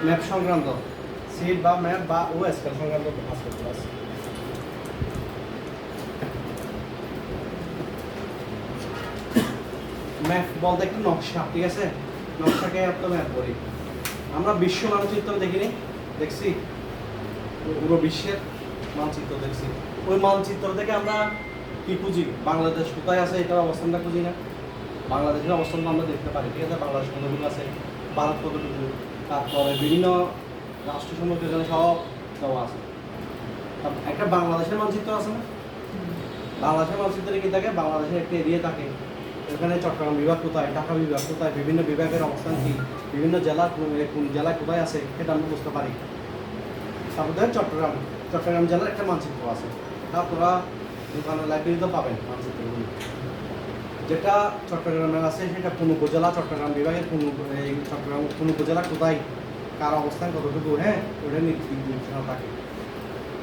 Map সংক্রান্ত seat বা map বা ও স্কেল সংক্রান্ত আজকের ক্লাস। ম্যাপ বলতে একটু নকশা, ঠিক আছে? নকশাকে তো ম্যাপ বলি। আমরা বিশ্ব মানচিত্র দেখিনি, দেখছি পুরো বিশ্বের মানচিত্র দেখছি। ওই মানচিত্র থেকে আমরা কি খুঁজি? বাংলাদেশ কোথায় আছে এটার অবস্থানটা খুঁজি না? বাংলাদেশের অবস্থানটা আমরা দেখতে পারি, ঠিক আছে? বাংলাদেশ কতটুকু আছে, ভারত কতটুকু, তারপরে বিভিন্ন রাষ্ট্রসমূহ এখানে সব দেওয়া আছে। একটা বাংলাদেশের মানচিত্র আছে না? বাংলাদেশের মানচিত্রে কি থাকে? বাংলাদেশের একটা এরিয়া থাকে, এখানে চট্টগ্রাম বিভাগ কোথায়, ঢাকা বিভাগ কোথায়, বিভিন্ন বিভাগের অবস্থান কি, বিভিন্ন জেলা কোন জেলায় কোথায় আছে সেটা আমরা বুঝতে পারি। তারপরে চট্টগ্রাম জেলার একটা মানচিত্র আছে, তা তোরা দোকানে লাইব্রেরিতে পাবেন মানচিত্রগুলো। যেটা চট্টগ্রামের আছে সেটা কোন উপজেলা, চট্টগ্রাম বিভাগের কোন উপজেলা কোথায়, কার অবস্থান কতটুকু, হ্যাঁ, ওটা নির্দেশনা থাকে।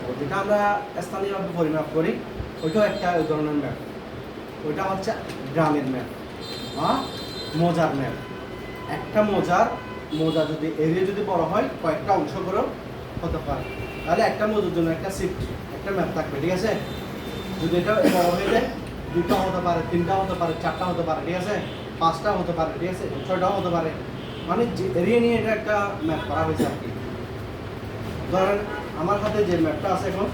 তো যেটা আমরা স্থানীয়ভাবে পরিমাপ করি ওইটাও একটা ওই ধরনের ম্যাপ। ওইটা হচ্ছে গ্রামের ম্যাপ বা মৌজার ম্যাপ। একটা মৌজা যদি এরিয়া যদি বড় হয় কয়েকটা অংশ করেও হতে পারে, তাহলে একটা মৌজার জন্য একটা শিফট, একটা ম্যাপ থাকবে, ঠিক আছে? যদি এটা বড় হয়ে যায় 2টা হতে পারে, 3টা হতে পারে, 4টা হতে পারে, ঠিক আছে? 5টা হতে পারে, ঠিক আছে? 6টাও হতে পারে। মানে এরিয়া নিয়ে এটা একটা ম্যাপ করা হয়েছে আর কি। ধরেন আমার হাতে যে ম্যাপটা আছে এখন,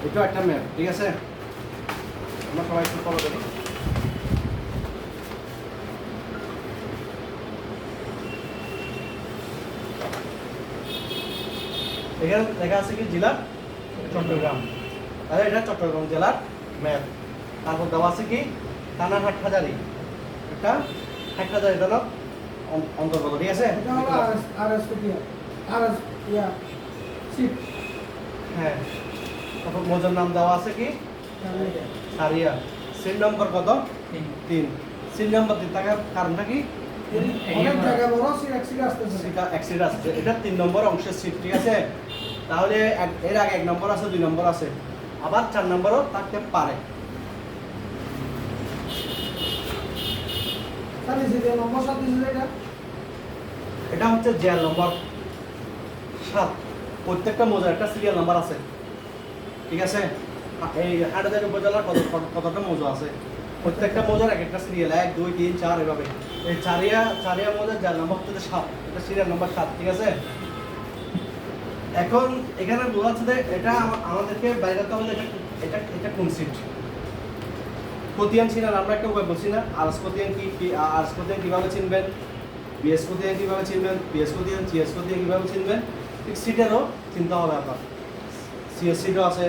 এটাও একটা ম্যাপ, ঠিক আছে? আমরা সবাই একটু ফলো করি। এখানে লেখা আছে কি জেলা চট্টগ্রাম, তাহলে এটা চট্টগ্রাম জেলার ম্যাপ। তারপর দেওয়া আছে কি থানা হাটহাজারী, এটা হাটহাজারী থানা অন্তর্গত, ঠিক আছে? হ্যাঁ, তারপর মৌজার নাম দেওয়া আছে কি সারিয়া। সিট নম্বর কত? 3। সিট নম্বর 3 থাকার কারণটা কি? অ্যাক্সিডেন্ট আসছে, এটা 3 নম্বর অংশের সিট, ঠিক আছে? তাহলে এর আগে 1 নম্বর আছে, 2 নম্বর আছে, আবার 4 নম্বরও থাকতে পারে। এটা হচ্ছে জেল নম্বর 7। প্রত্যেকটা মৌজার একটা সিরিয়াল নাম্বার আছে, ঠিক আছে? এই হাটহাজারী উপজেলার কতটা মৌজা আছে, প্রত্যেকটা মৌজার এক একটা সিরিয়াল 1 2 3 4 এভাবে। এই চারিয়া মৌজার জেল নম্বর হচ্ছে 7, এটা সিরিয়াল নম্বর 7, ঠিক আছে? এখন এখানে বলা হচ্ছে যে এটা আমাদেরকে বাইরে করতে হবে এটা এটা কোন সিট। খতিয়ান চিনার আমরা একটা উপায় বলছি না, আরএস খতিয়ান কি, আরএস খতিয়ান কিভাবে চিনবেন, বিএস খতিয়ান কিভাবে চিনবেন, পিএস খতিয়ান, সিএস খতিয়ান কিভাবে চিনবেন, ঠিক সিটেরও চিন্তা হবে আপনার। সিএস সিটও আছে,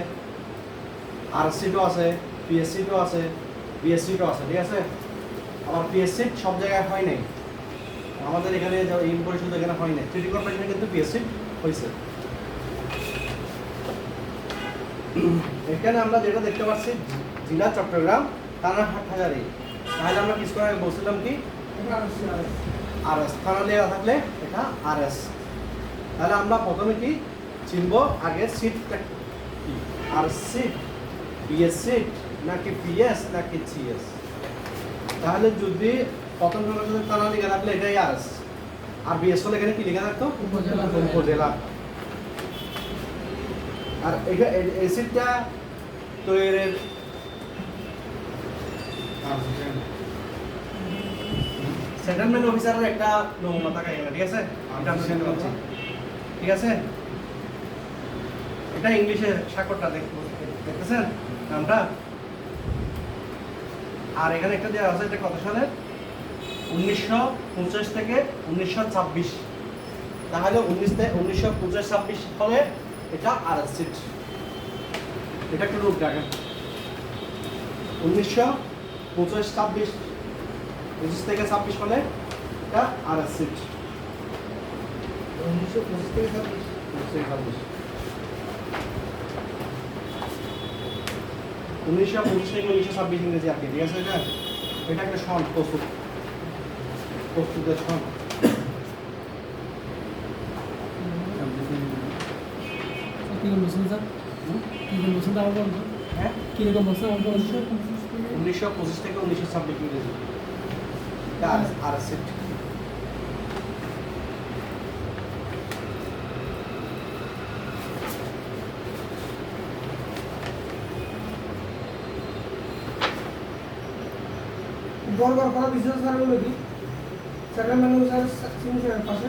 আরএস সিটও আছে, পিএস সিটও আছে, বিএস সিটও আছে, ঠিক আছে? আবার পিএস সিট সব জায়গায় হয় নাই, আমাদের এখানে ইউনিয়ন পরিষদ এখানে হয় নাই, সিটি কর্পোরেশনে কিন্তু পিএস সিট হয়েছে। এখানে আমরা যেটা দেখতে পাচ্ছি জেলা চট্টগ্রাম, থানা হাটহাজারী, তাহলে আমরা কিছু আগে বলছিলাম কি আরএস, থানা লেখা থাকলে এটা আরএস। তাহলে আমরা প্রথমে কি চিনবো, আগে সিটটা কি, আরএস সিট, বিএস সিট নাকি পিএস নাকি সিএস। তাহলে যদি প্রথম সংখ্যা যদি থানা লেখা থাকলে এটাই আরএস, আর বিএস হলে এখানে কি লেখা থাকতো উপজেলা। আর এই সিটটা তৈরির সেটেলমেন্ট অফিসারের একটা নমুনা থাকে এখানে, ঠিক আছে? এটা আমরা দেখতে পাচ্ছি, ঠিক আছে? এটা ইংলিশে স্বাক্ষরটা দেখতেছেন নামটা। আর এখানে একটা দেওয়া আছে, এটা কত সালে, 1950 থেকে 1926। তাহলে 1950-26 সালে এটা আরএস সিট। এটা একটু রূপ দেখেন, 1925-26, 25 থেকে 26 সালে এটা আরএস সিট। 1925 থেকে 26, 1925 থেকে 1926 ইংরেজি আর কি, ঠিক আছে? এটা একটা সন প্রস্তুতের সন। হ্যাঁ, 1925 1925 থেকে 1926 ইংরেজি। আর সিট গড়গড় করা বিশেষ সারগুলো কি সেকেন্ড মেনু স্যার সিগনেচারের পাশে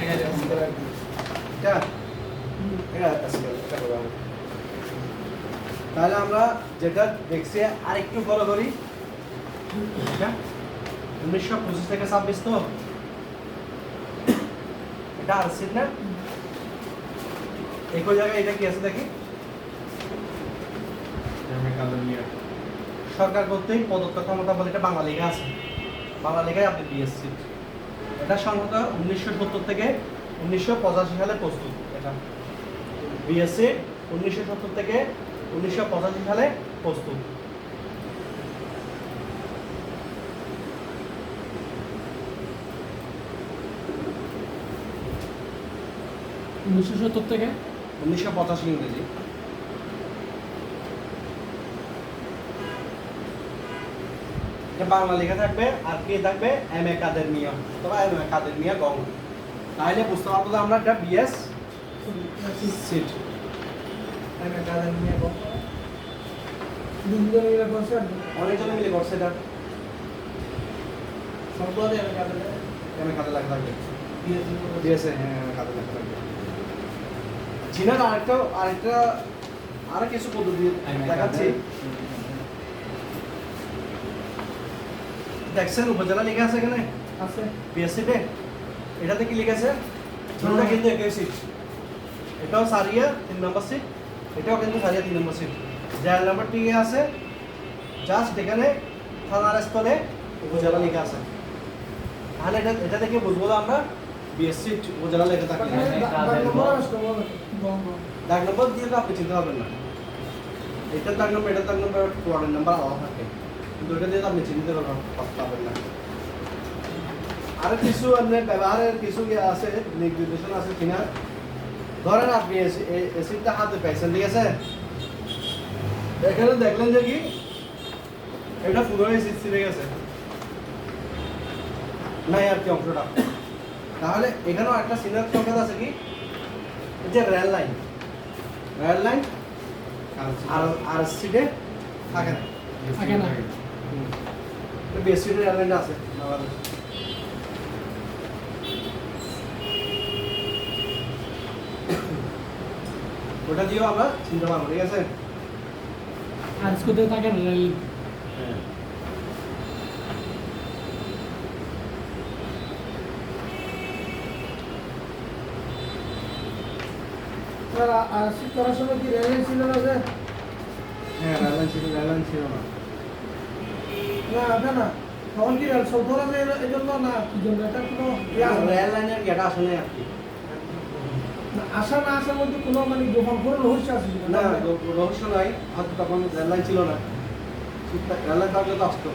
এটা এটা করবো আমি। তাহলে আমরা যেটা দেখছি আর একটু ফলো করি। 1925 থেকে 26 তো এটা আর সিট না একই জায়গায় এটা কি আছে দেখি সরকার কর্তৃক প্রদত্ত ক্ষমতা বলে এটা বাংলা লেখা আছে, বাংলা লেখায় আপনি বিএসসি। এটা সংখ্যা 1970 থেকে 1985 সালে প্রস্তুত। এটা বিএসসি 1970 থেকে 1985 সালে প্রস্তুত। থেকে 1985 ইংরেজি। বাংলা লেখা থাকবে আর কি থাকবে এম এ কাদের মিয়া অথবা এম এ কাদের মিয়া গং। তাহলে বুঝতে পারবো যে আমরা এটা বিএস সিট এম এ কাদের নিয়ে গো দুজন মিলে করছে অনেকজন মিলে করছে এটা সবগুলো এম এ কাদের লেখা থাকবে বিএস হ্যাঁ এম এ কাদের লেখা থাকবে। জিনার আরেকটা আরো কিছু পদ্ধতি দেখাচ্ছি। দেখছেন উপজেলা লেখা আছে এখানে আছে বিএসসিতে, এটাতে কি লিখেছে দুটোটা কিন্তু একই সিট। এটাও সারিয়া 3 নম্বর সিট, এটাও কিন্তু সারিয়া 3 নম্বর সিট। জেল নাম্বার টি আছে, জাস্ট এখানে থানার স্থলে উপজেলা লেখা আছে। তাহলে এটা থেকে বুঝবো আমরা বিএসসি উপজেলা লেখা থাকলে দাগ নম্বর দিয়ে তো আপনি চিনতে পারবেন না। এটার দাগ নম্বর এটার দাগ নম্বর ওয়ার্ডের নাম্বার আলাদা থাকে, কিন্তু এটা দিয়ে তো আপনি চিনতে পারবেন না। আর কিছু আপনার ব্যবহারের কিছু আছে নির্দেশনা আছে কিনা। ধরেন আপনি এসিডটা হাতে পাইছেন, ঠিক আছে, এখানে দেখলেন যে কি এটা পুরো এসিড ছিঁড়ে গেছে নাই আর কি অংশটা। তাহলে এখানেও একটা সিনিয়র সংকেত আছে কি যে রেল লাইন আর সিটে থাকে না বেসিডের রেল লাইনটা আছে বাংলাদেশ। ওটা দিয়েও আমরা চিনতে পারবো, ঠিক আছে। আর স্কুতে থাকে রেল আর শীত করার সময় কি রেল ছিল না যে? হ্যাঁ রেল লাইন ছিল না। না ওটা না তখন কি রেল সব ধরা যায় এই জন্য না কি জন্য এটা কোনো রেল লাইনের গেটা আসলে আর কি আশা না আসার মধ্যে কোনো মানে গোপন কোনো রহস্য আছে না, রহস্য নাই। হয়তো তখন রেল লাইন ছিল না, রেল লাইন থাকলে তো আসতো।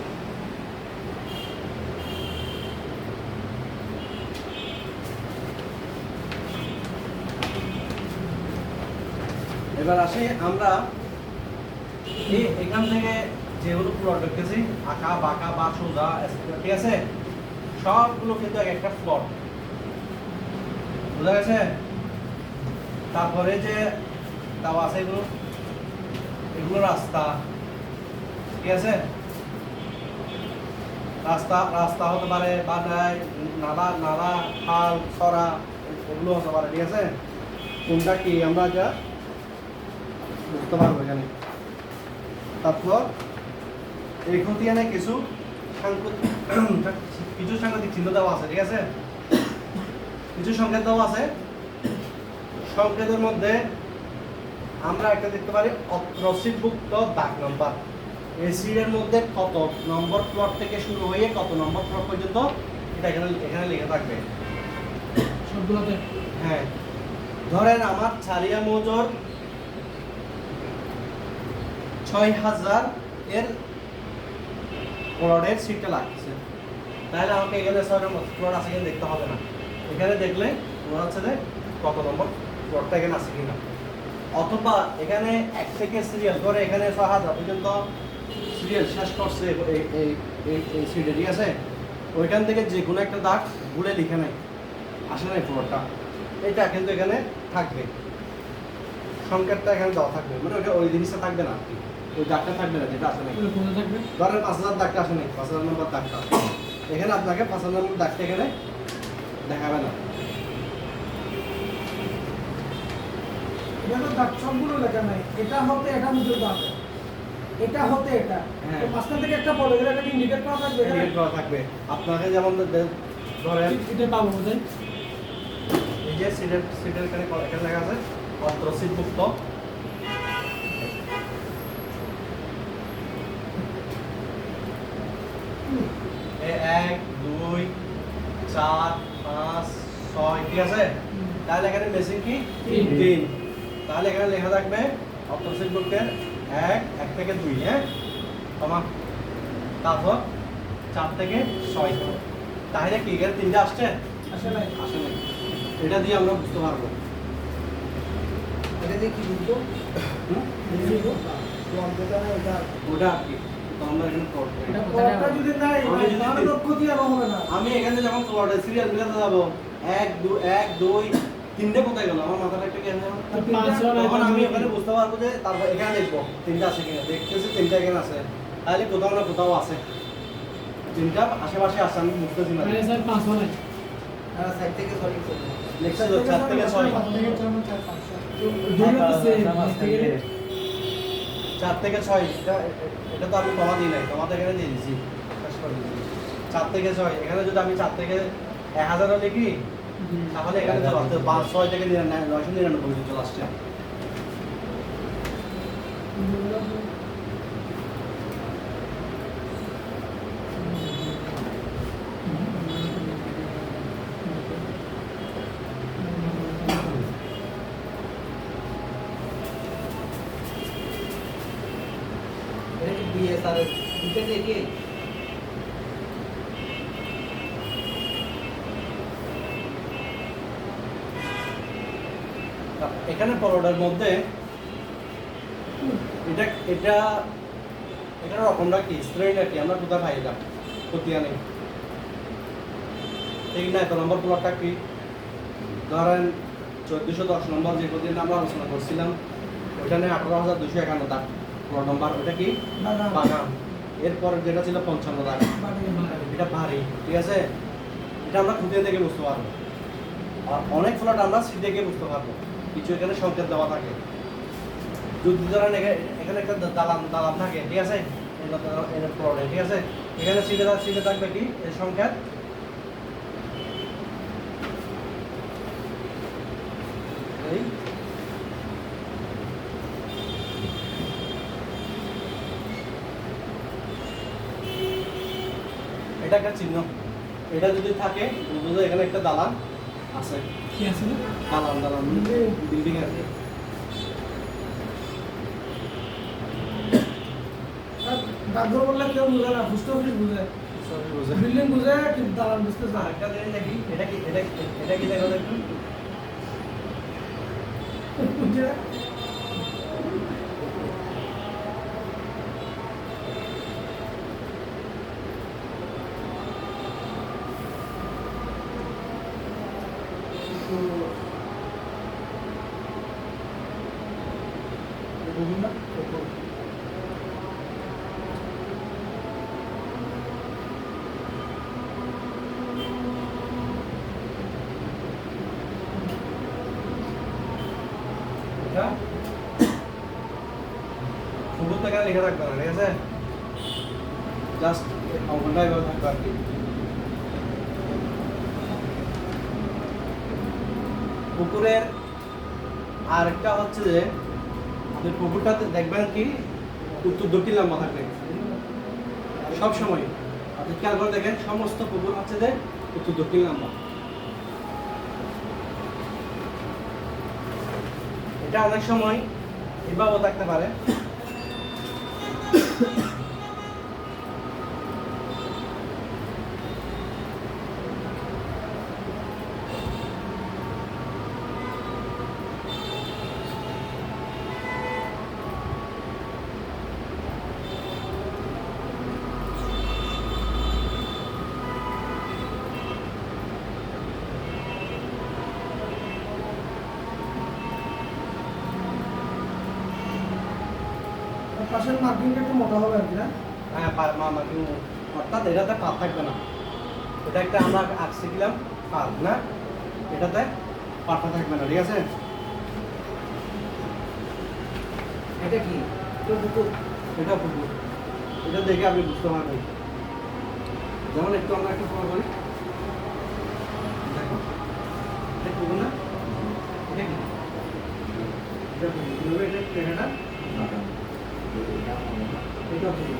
এবার আসি আমরা এখান থেকে যেগুলো প্লট দেখতেছি আঁকা বাঁকা বা সোজা, ঠিক আছে, সবগুলো কিন্তু এক একটা প্লট, বোঝা গেছে। তারপরে যে তাও আছে এগুলো রাস্তা, ঠিক আছে, রাস্তা হতে পারে বা নালা খাল ছড়া এগুলো হতে পারে, ঠিক আছে। কোনটা কি আমরা যা বুঝতে পারবো এখানে। তারপর এই খতিয়ানে কিছু সাংকেতিক চিহ্ন দেওয়া আছে, ঠিক আছে, কিছু সংকেত দেওয়া আছে। সংকেতের মধ্যে আমরা একটা দেখতে পারি রসিদভুক্ত দাগ নাম্বার। এই সিটের মধ্যে কত নম্বর প্লট থেকে শুরু হয়ে কত নম্বর প্লট পর্যন্ত এটা এখানে লেখা থাকবে সবগুলোতে। হ্যাঁ, ধরেন আমার ছাড়িয়া মৌজার 6000 এর প্লটের সিটটা লাগছে, তাহলে আমাকে এখানে 6 নম্বর প্লট আছে কিনা দেখতে হবে না। এখানে দেখলে মনে হচ্ছে যে কত নম্বর প্লটটা এখানে আছে কিনা। অথবা এখানে 1 থেকে সিরিয়াল করে এখানে 6000 পর্যন্ত সিরিয়াল শেষ করছে এই সিটে, ঠিক আছে? ওইখান থেকে যে কোনো একটা দাগ ভুলে লিখে নাই, আসে নাই ফ্লোরটা, এটা কিন্তু এখানে থাকবে, সংকেতটা এখানে দেওয়া থাকবে, মানে ওইটা ওই জিনিসটা থাকবে না, ওই দাগটা থাকবে না যেটা আসে নাই। কোথায় থাকবে? ধরেন 5,000 দাগটা আসে নাই, 5,000 নম্বর দাগটা, এখানে আপনাকে 5,000 নম্বর দাগটা এখানে দেখাবে না। এটা তো দাগ সবগুলো লেখা নাই, এটা হতে এটা পর্যন্ত আছে, এটা হতে এটা, হ্যাঁ। তো মাঝখান থেকে একটা পড়ে গেলে এটাকে ইন্ডিকেট করা থাকবে এখানে? Indicate করা থাকবে আপনাকে, যেমন ধরেন এটা পাবো কোথায়? এই যে সিটের এখানে এখানে লেখা আছে অত্র সিট মুক্ত, এই 1 2 4 5 6, ঠিক আছে? তাহলে এখানে মেশিন কি তিন। 3, তাহলে এখানে লেখা থাকবে অত্র সিট মুক্তের 1 থেকে 2, হ্যাঁ, কমা, তারপর 4 থেকে 6, তাহলে কি এখানে 3টা আসছে? আসলে আসলে এটা দিয়ে আমরা বুঝতে পারবো। এটা দিয়ে কি বুঝবো? হুম? ওটা ওটা আর কি, তো আমরা এখানে plot করি। পড়াটা যদি নাই আমি যদি তাহলে তো ক্ষতি আরো হবে না। আমি এখানে যখন প্লটে সিরিয়াল মিলাতে যাবো 1 2 3টে কোথায় গেল, আমার মাথাটা একটা কেন তখন আমি ওখানে বুঝতে পারবো যে তারপর এখানে দেখবো 3টা আছে কিনা, দেখতেছি 3টা এখানে আছে, তাহলে কোথাও না কোথাও আছে, 3টা আশেপাশে আছে, আমি বুঝতেছি না। সাইড থেকে সরি করব। নেক্সট 4 থেকে 6, 4 থেকে 6, এটা তো আমি কমা দিই নাই, কমাতে এখানে দিয়ে দিছি, শেষ করে দিছি। 4 থেকে 6, এখানে যদি আমি 4 থেকে 1000 লিখি, তাহলে এখানে চলে আসছে 5 6 থেকে 999 পর্যন্ত চলে আসছে। এটা কি বিএসআর দিতে দেখি? এখানে পরোটার মধ্যে এটা এটা এটার রকমটা কি, স্ট্রেনটা কি, আমরা কোথায় পাইলাম, খতিয়া নেই, ঠিক না? 1 নম্বর প্লটটা কি, ধরেন 1410 নম্বর যে প্রতিদিন আমরা আলোচনা করছিলাম, ওইখানে 18,251 দাগ প্লট নম্বর, ওটা কি বাগান। এরপর যেটা ছিল 55 দাগ, এটা ভারী, ঠিক আছে? এটা আমরা খুঁটিয়ে দেখে বুঝতে পারবো, আর অনেক প্লট আমরা সিট দেখে বুঝতে পারবো, কিছু এখানে সংকেত দেওয়া থাকে। যদি ধরেন এখানে একটা দালান থাকে, ঠিক আছে, প্লটে, ঠিক আছে, এখানে সিটে থাকবে কি এর সংকেত, এই এটা একটা চিহ্ন, এটা যদি থাকে বুঝবো যে এখানে একটা দালান আছে, কি আছে? দালান বিল্ডিং আছে। ডাক্তার বললে কেউ বুঝে না, বুঝতে অফিস বুঝে, বিল্ডিং বুঝে কিন্তু দালান বুঝতে চায়। আরেকটা জিনিস দেখি, এটা কি লেখা দেখুন, বুঝে বুঝুন না? এটা শুরু থেকে লিখে রাখবে না, ঠিক আছে? জাস্ট অঙ্কনটা এভাবে থাকবে আর কি। পুকুরের আরেকটা হচ্ছে যে আপনি পুকুরটাতে দেখবেন কি উত্তর দক্ষিণ লম্বা থাকবে সব সময়, আপনি খেয়াল করে দেখেন সমস্ত পুকুর হচ্ছে যে উত্তর দক্ষিণ লম্বা। এটা অনেক সময় এভাবেও থাকতে পারে, পাশের মার্কিংটা একটু মোটা হবে আর কি না? হ্যাঁ মার্কিং, অর্থাৎ এটাতে পাত থাকবে না। এটা একটা আমরা আঁকছে দিলাম পাত না, এটাতে পাতটা থাকবে না, ঠিক আছে? এটা কি? এটা বুকুর। এটা পুকুর, এটা দেখে আপনি বুঝতে পারবেন। যেমন একটু আমরা একটু ফলো করি, দেখো এটা পুকুর না, এটা কি? এটা পুকুর, কিভাবে এটা এটা এটা পুকুর।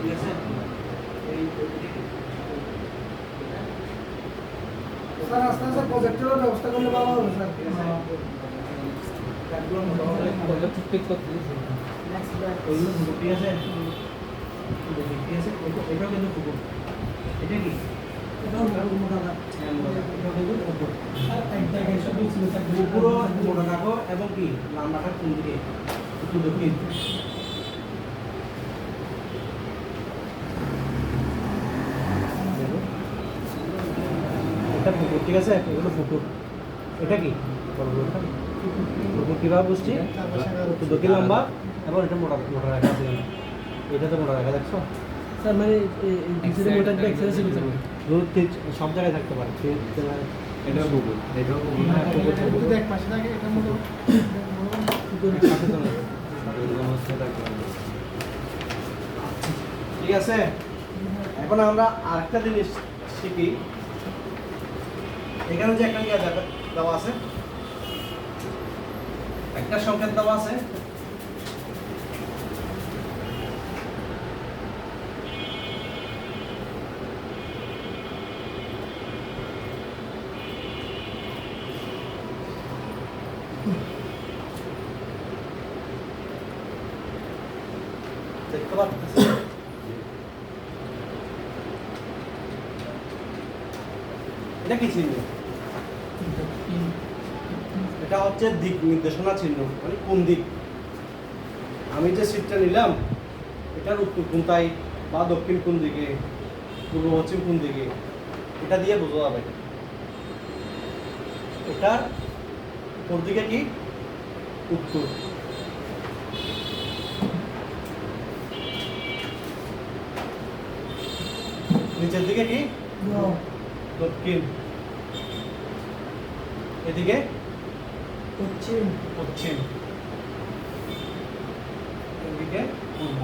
ঠিক আছে? স্যার আস্তে আস্তে প্রজেক্টরের ব্যবস্থা করলে ভালো হবে স্যার। ঠিক করতে ওইগুলো পুকুর, ঠিক আছে? ঠিক আছে, এটাও কিন্তু পুকুর। এটা কি? এটাও মোটা না। এটাও কিন্তু পুকুর। স্যার একটা এসব ছিল স্যার। পুকুরও মোটা থাকো এবং কি লম্বাটা কোন দিকে একটু দক্ষিণ। এটা পুকুর, ঠিক আছে? এগুলো পুকুর। এটা কি? পুকুর কিভাবে বুঝছি? একটু দক্ষিণ লম্বা এবং এটা মোটা মোটা রাখা আছে কেন? এটা তো মোটা রাখা, দেখছো? স্যার মানে পিছনে মোটা একটা এক্সারসাইজ ছিল স্যার। সব জায়গায় থাকতে পারে। এটাও পুকুর, এটাও পুকুর। হ্যাঁ, পুকুর, পুকুর। যদি এক পাশে থাকে এটা মোটা ঠিক আছে, এখন আমরা আরেকটা জিনিস শিখি। এখানে যে একটা দেওয়া আছে, একটা সংকেত দেওয়া আছে, দেখতে পাচ্ছি। এটা কি চিহ্ন? এটা হচ্ছে দিক নির্দেশনা চিহ্ন, মানে কোন দিক। আমি যে সিটটা নিলাম, এটার উত্তর কোনটায় বা দক্ষিণ কোন দিকে, পূর্ব পশ্চিম কোন দিকে, এটা দিয়ে বোঝা যাবে। এটার উপর দিকে কি? উত্তর। নিচের দিকে কি? দক্ষিণ। এদিকে পশ্চিম। পশ্চিম। এদিকে পূর্ব।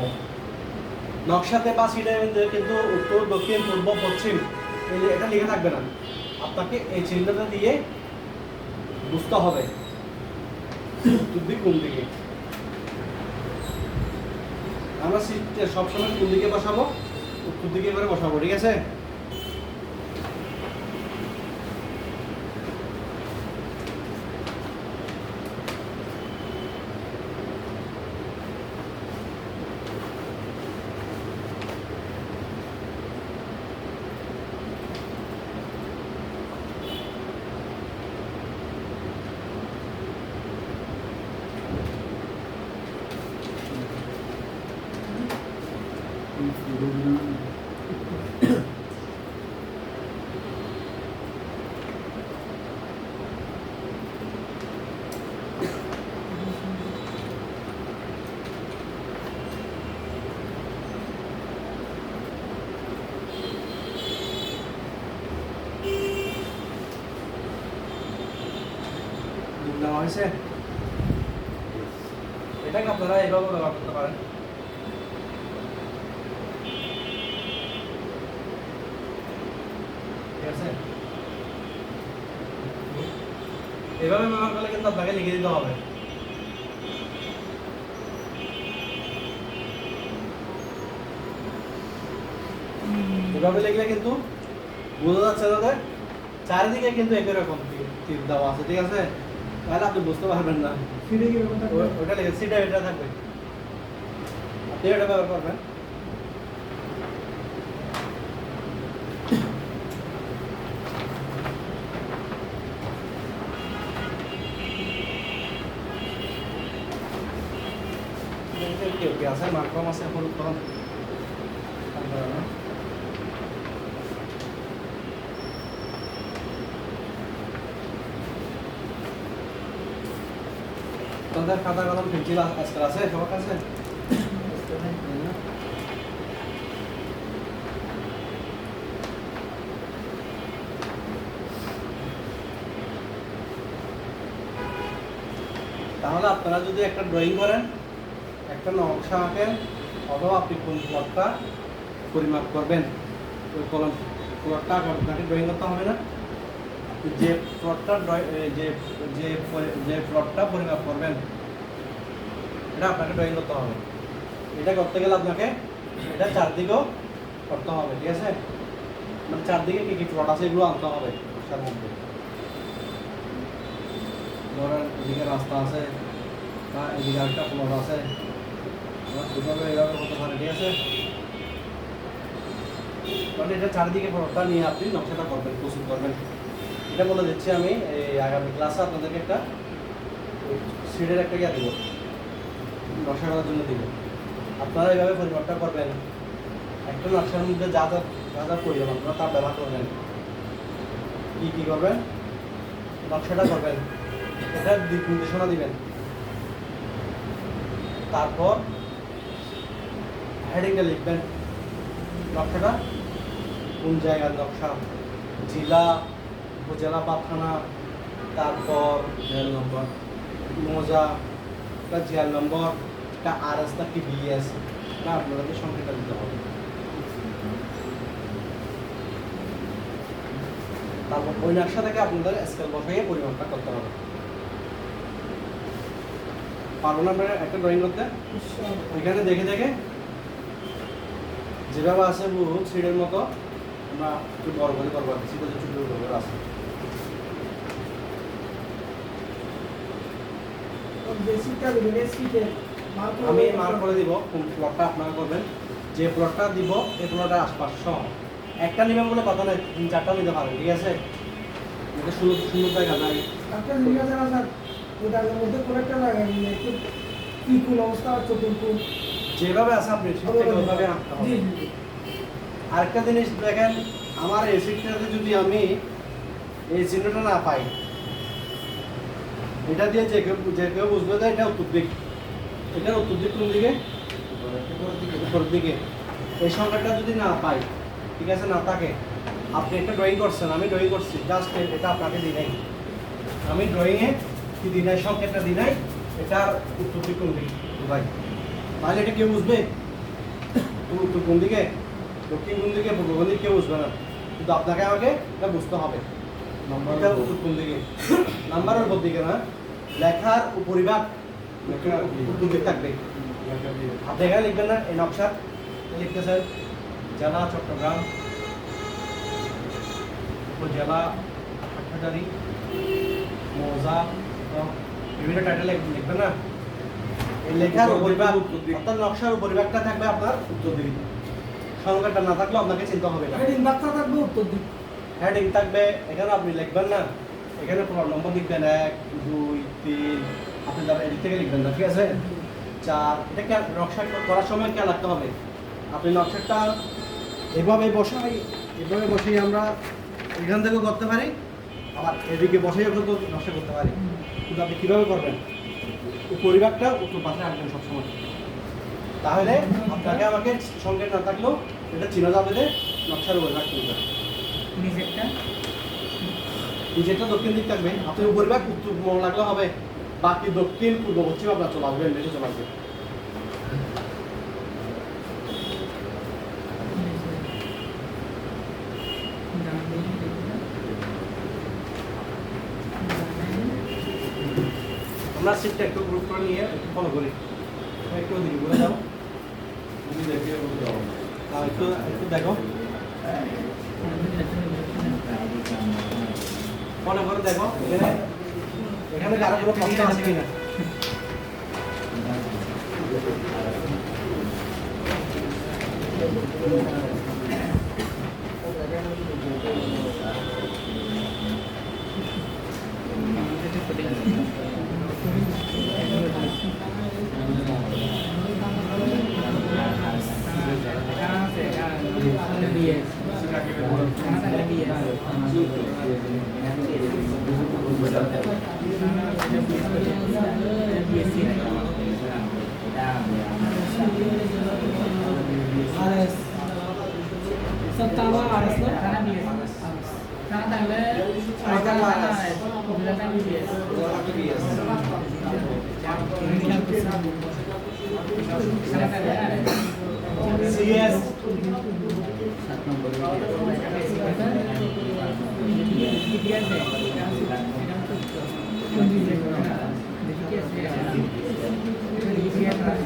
নকশাতে বা সিটের মধ্যে কিন্তু উত্তর, দক্ষিণ, পূর্ব, পশ্চিম এটা লেখা থাকবে না। আপনাকে এই চিহ্নটা দিয়ে বুঝতে হবে উত্তর দিক কোন দিকে। আমরা সিটে সবসময় কোন দিকে বসাবো? উত্তর দিকে করে বসাবো, ঠিক আছে? দেওয়া হয়েছে, এটাকে আপনারা এইভাবে ব্যবহার করতে পারেন। ঠিক আছে, এভাবে ব্যবহার করলে কিন্তু আপনাকে লিখে দিতে হবে। এভাবে লিখলে কিন্তু বোঝা যাচ্ছে না যে চারিদিকে কিন্তু একই রকম তীর দেওয়া আছে, ঠিক আছে? তাহলে আপনি বুঝতে পারবেন না। সিটে কি রকম থাকবে? ওটা লিখে সিটা এটা থাকবে, আপনি এটা ব্যবহার করবেন। কি আছে মার্কম আছে হলুদ কলম। আপনাদের খাতা কলম পেন্সিল আজকাল আছে সবার কাছে? তাহলে আপনারা যদি একটা ড্রয়িং করেন, একটা নকশা আঁকেন, অথবা আপনি কোন প্লটটা পরিমাপ করবেন, ওই কলম প্লটটা আপনাকে ড্রয়িং করতে হবে না। যে প্লটটা যে যে যে প্লটটা পরিমাপ করবেন এটা আপনাকে ড্রয়িং করতে হবে। এটা করতে গেলে আপনাকে এটা চারদিকেও করতে হবে, ঠিক আছে? মানে চারদিকে কী কী প্লট আছে এগুলো আনতে হবে নকশার মধ্যে। ধরেন এদিকে রাস্তা আছে বা এদিকে আরেকটা প্লট আছে, এইভাবে এইভাবে হতে পারে, ঠিক আছে? মানে এটা চারদিকে প্লটটা নিয়ে আপনি নকশাটা করবেন, প্রস্তুত করবেন। এটা বলে দিচ্ছি আমি, এই আগামী ক্লাসে আপনাদেরকে একটা সিডের একটা ইয়া দেবো, নকশা করার জন্য দিব। আপনারা এইভাবে পরিমাপটা করবেন, একটা নকশার মধ্যে যা যা যা যা প্রয়োজন আপনারা তা ব্যবহার করবেন। কী কী করবেন? নকশাটা করবেন, এটা দিক নির্দেশনা দিবেন, তারপর হেডিংটা লিখবেন, নকশাটা কোন জায়গার নকশা, জেলা, উপজেলা বা থানা, তারপর জেল নম্বর, মৌজা, একটা জিআর নম্বর, একটা আরএস না কি বিএস, না আপনাদেরকে সংখ্যাটা দিতে হবে। তারপর ওই নকশা থেকে আপনাদের স্কেল বসাইয়ে পরিমাপটা করতে হবে। পারবো না আপনারা একটা ড্রয়িং করতে? ওইখানে দেখে দেখে যেভাবে আছে বহু সিটের মতো আমরা একটু বড় করে করবো, সিটের ছোটো ছোটো করে আছে। আমি মার্ক করে দিব কোন প্লটটা আপনারা করবেন। যে প্লটটা দিব এই প্লটের আশপাশ সহ একটা নেবেন বলে কথা নয়, 3-4টা নিতে পারেন, ঠিক আছে? এটা সুন্দর সুন্দর জায়গা নাই, যেভাবে আছে আপনি ঠিক ওইভাবে আঁকতে হবে। আরেকটা জিনিস দেখেন, আমার এই সিটটাতে যদি আমি এই চিহ্নটা না পাই, এটা দিয়ে যে কেউ বুঝবে যে এটা উত্তর দিক। এটার উত্তর দিক কোন দিকে? উপরের দিকে। এই সংখ্যাটা যদি না পাই, ঠিক আছে, না থাকে, আপনি একটা ড্রয়িং করছেন, আমি ড্রয়িং করছি, জাস্ট এটা আপনাকে দিই নাই, আমি ড্রয়িংয়ে কি দিই নাই, সংখ্যাটা দিই নাই, এটার উত্তর দিক কোন দিক ভাই, তাহলে এটা কেউ বুঝবে? উত্তর কোন দিকে, দক্ষিণ কোন দিকে, পূর্ব কোন দিকে, কেউ বুঝবে না, কিন্তু আপনাকে আমাকে এটা বুঝতে হবে। এটা উত্তর কোন দিকে, নাম্বারের উপর দিকে না, লেখার উপরিভাগ উত্তর দিক থাকবে। আপনি এখানে লিখবেন না, এই নকশা লিখতেছেন জেলা চট্টগ্রাম, উপজেলা হাটহাজারী, মৌজা, বিভিন্ন টাইটেল লিখবেন না। এই লেখার উপরিভাগ অর্থাৎ নকশার উপরিভাগটা থাকবে আপনার উত্তর দিকে, সংখ্যাটা না থাকলেও আপনাকে চিন্তা হবে না। হেডিং থাকবে, এখানে আপনি লিখবেন না, এখানে প্লট নম্বর লিখবেন 1, 2, 3, আপনি যারা এদিক থেকে লিখবেন না, ঠিক আছে? 4, এটা নকশা করার সময় খেয়াল রাখতে হবে। আপনি নকশাটা এভাবে বসাই আমরা এখান থেকেও করতে পারি, আবার এদিকে বসাইও কিন্তু নকশা করতে পারি, কিন্তু আপনি কীভাবে করবেন? পরিভাগটা উত্তর পাশে রাখবেন সবসময়, তাহলে আপনাকে আমাকে সংকেত না থাকলেও এটা চিনা যাবে যে নকশার উপর রাখতে হবে। নিজেরটা দক্ষিণ দিক থাকবে, আপনি উপরিভাগ উত্তর মনে লাগলে হবে, বাকি দক্ষিণ পূর্ব পশ্চিম আপনার চলে আসবেন, বেশি চলে আসবে। আমরা সিটটা একটু গ্রুপ করে নিয়ে একটু ফলো করি, একটু ওদিকে ঘুরে যাও, একটু একটু দেখো, মনে করে দেখো এখানে কারো কোনো প্রশ্ন আছে কিনা। সিএস 7 নম্বর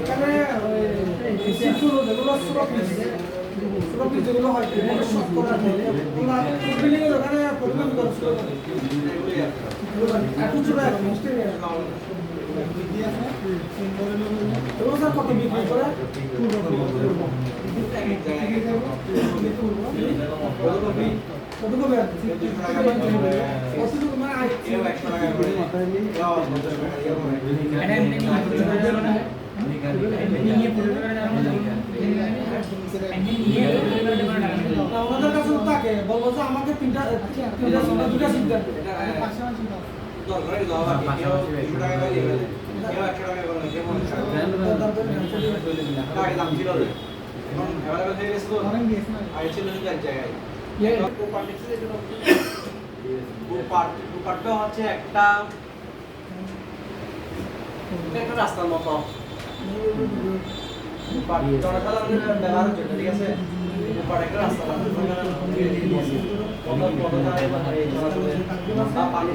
এখানে সিটগুলো যেগুলো সুরক্ষিত যেগুলো হয় এগুলো সব করা থাকে ওগুলো বিল্ডিং এর ওখানে পরিমাণ করে এখন ছোট এক মিস্ত্রি এগুলো স্যার কত বিক্রি করে কত কবে কতটুকু মানে ওনাদের কাছে থাকে বলবো যে আমাকে তিনটা দুটা সিট দেন হচ্ছে একটা রাস্তার মতো জনসাধারণের ব্যবহারের জন্য, ঠিক আছে? একটা রাস্তা পানি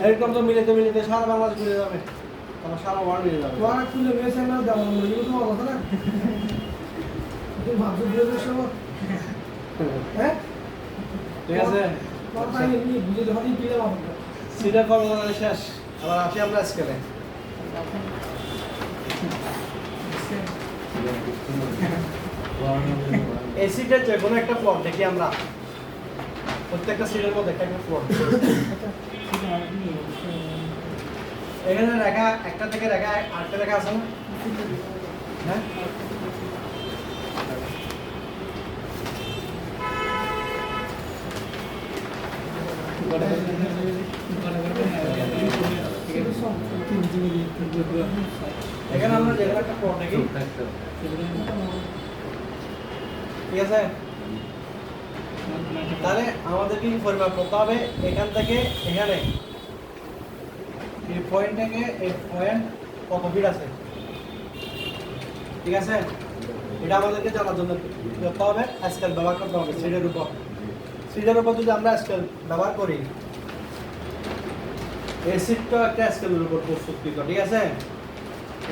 এরকম তো মিলেতে মিলেতে সারা বাংলাদেশ ঘুরে যাবে, আমার সারা ওয়ার্ল্ড মিলে যাবে। ওরা খুলে বেছে না দেওয়া এগুলো তোমার কথা না তুমি ভাবছো বিরোধের সময় হ্যাঁ ঠিক আছে, কথা এমনি বুঝে যখনই পেলে পাবো সিটার কর্মকাণ্ড শেষ। আবার আসি আমরা স্কেলে। এই সিটের যে কোনো একটা প্লট দেখি আমরা, প্রত্যেকটা সিটের মধ্যে একটা একটা প্লট এখানে রেখা, একটা থেকে রেখা আরেকটা রেখা আছে না? হ্যাঁ, এখানে আমরা যে কোনো একটা প্লট দেখি, ঠিক আছে? তাহলে আমাদেরকে কি পরিমাপ করতে হবে? এখান থেকে এখানে এই পয়েন্ট থেকে এই পয়েন্ট কত ফিট আছে, ঠিক আছে? এটা আমাদেরকে জানার জন্য করতে হবে, স্কেল ব্যবহার করতে হবে। সিটের উপর যদি আমরা স্কেল ব্যবহার করি, এই সিটটা একটা স্কেলের উপর প্রস্তুতকৃত, ঠিক আছে?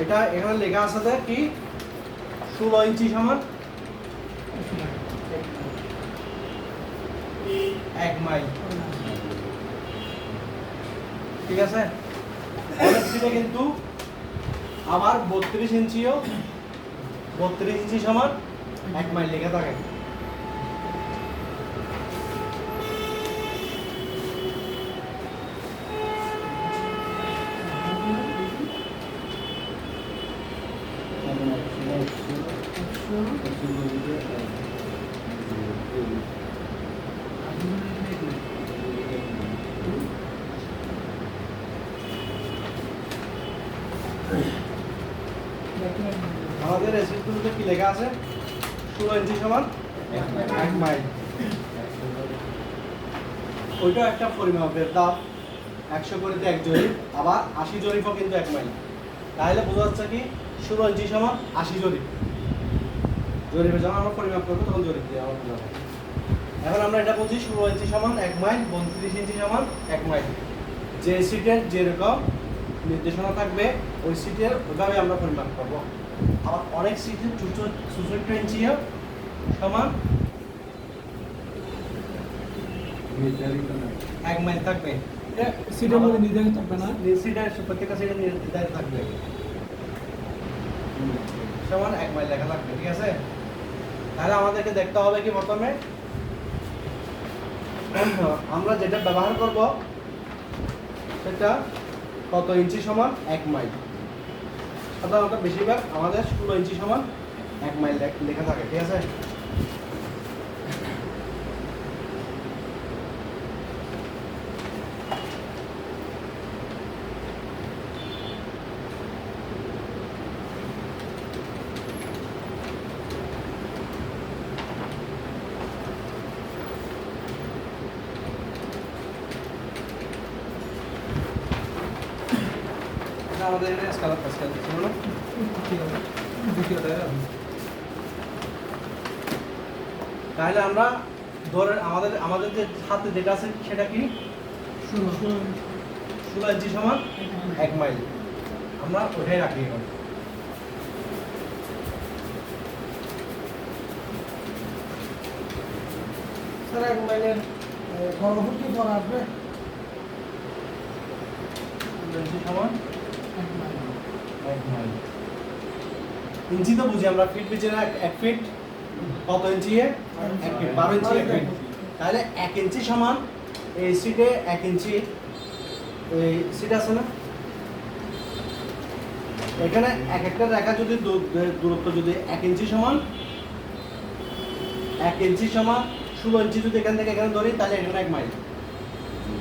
এটা এখানে লেখা আছে যে কি 16 ইঞ্চি সমান 1 মাইল, ঠিক আছে? অনেক সিটে কিন্তু আবার 32 ইঞ্চিও 32 ইঞ্চি সমান 1 মাইল লেখা থাকে। আমাদের রেসিপিগুলোতে কি লেখা আছে? 16 ইঞ্চি সমান 1 মাইল। ওইটা একটা পরিমাপের দাম, 100 করিতে 1 জরিপ, আবার 80 জরিপও কিন্তু 1 মাইল। তাহলে বোঝা যাচ্ছে কি 16 ইঞ্চি সমান 80 জরিপ। জরিপে যখন আমরা পরিমাপ করবো তখন জরিপ দিয়ে আমার বোঝা যায়। এখন আমরা এটা বলছি 16 ইঞ্চি সমান 1 মাইল, 32 ইঞ্চি সমান 1 মাইল। যে সিটের যেরকম নির্দেশনা থাকবে ওই সিটের ওইভাবে আমরা পরিমাপ করবো। আবার অনেক সিটের 64 ইঞ্চি সমান 1 মাইল থাকবে। সিটের মধ্যে নির্ধারিত থাকবে না সিটের প্রত্যেকটা সিটের নির্ধারিত থাকবে সমান 1 মাইল লেখা থাকবে, ঠিক আছে? তাহলে আমাদেরকে দেখতে হবে কি প্রথমে আমরা যেটা ব্যবহার করব সেটা কত ইঞ্চি সমান 1 মাইল। সাধারণত বেশিরভাগ আমাদের 16 ইঞ্চি সমান 1 মাইল লেখা থাকে, ঠিক আছে? আমাদের এখানে স্কেল ছিল না? তাহলে আমরা ধরে আমাদের যে হাতে যেটা আছে সেটা কি 16 ইঞ্চি সমান 1 মাইল। আমরা ওটাই রাখি এখন। স্যার 1 মাইলের বর্গফুট কি করা আসবে? 16 ইঞ্চি সমান 1 মাইল। ইঞ্চি তো বুঝি আমরা, ফিট বুঝি না। 1 ফিট কত ইঞ্চি? 1 ফিট 12 ইঞ্চি 1 ফিট। তাহলে 1 ইঞ্চি সমান এই সিটে 1 ইঞ্চি, এই সিট আছে না, এখানে এক একটা রেখা যদি দূরত্ব যদি 1 ইঞ্চি সমান 16 ইঞ্চি যদি এখান থেকে এখানে ধরি তাহলে এখানে 1 মাইল।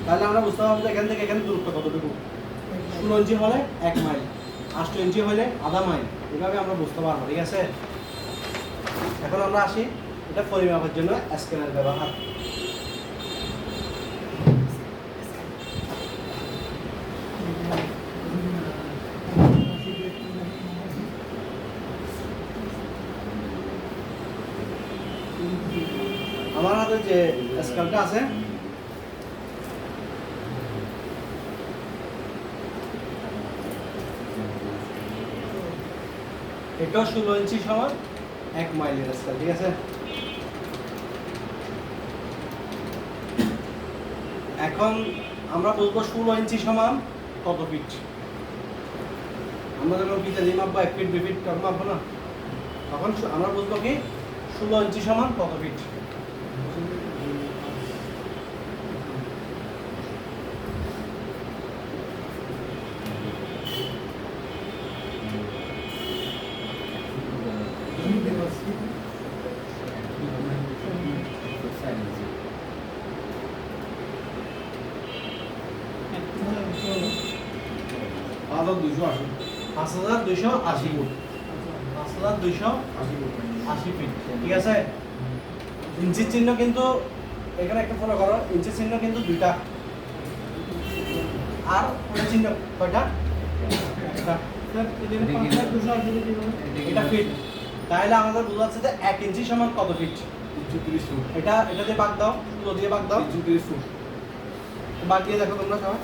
তাহলে আমরা বুঝতে পারবো যে এখান থেকে এখানে দূরত্ব কতটুকু। 16 ইঞ্চি হলে 1 মাইল, 8 ইঞ্চি হলে আধা মাইল। এভাবে আমরা বুঝতে পারবো, ঠিক আছে? এখন আমরা আসি এটা পরিমাপের জন্য স্কেলের ব্যবহার। আমার হাতে যে স্কেলটা আছে এটা 16 ইঞ্চি সমান 1 মাইলের স্কেল, ঠিক আছে? এখন আমরা বলবো 16 ইঞ্চি সমান কত ফিট। আমরা যখন ফিতে দিয়ে মাপবো 1 ফিট 2 ফিট তখন মাপবো না, তখন আমরা বলবো কি 16 ইঞ্চি সমান কত ফিট। আদর 280 5280 ফুট, 5280 ফিট, ঠিক আছে? ইঞ্চির চিহ্ন কিন্তু এখানে একটা ফলো করো, ইঞ্চির চিহ্ন কিন্তু দুইটা, আর ওটা চিহ্ন কয়টা? একটা। এটা ফিট। তাহলে আমাদের বোঝা যাচ্ছে যে 1 ইঞ্চি সমান কত ফিট। 330 ফুট। এটা দিয়ে ভাগ দাও, 16 দিয়ে ভাগ দাও, 330 ফুট। ভাগ দিয়ে দেখো তোমরা সবাই।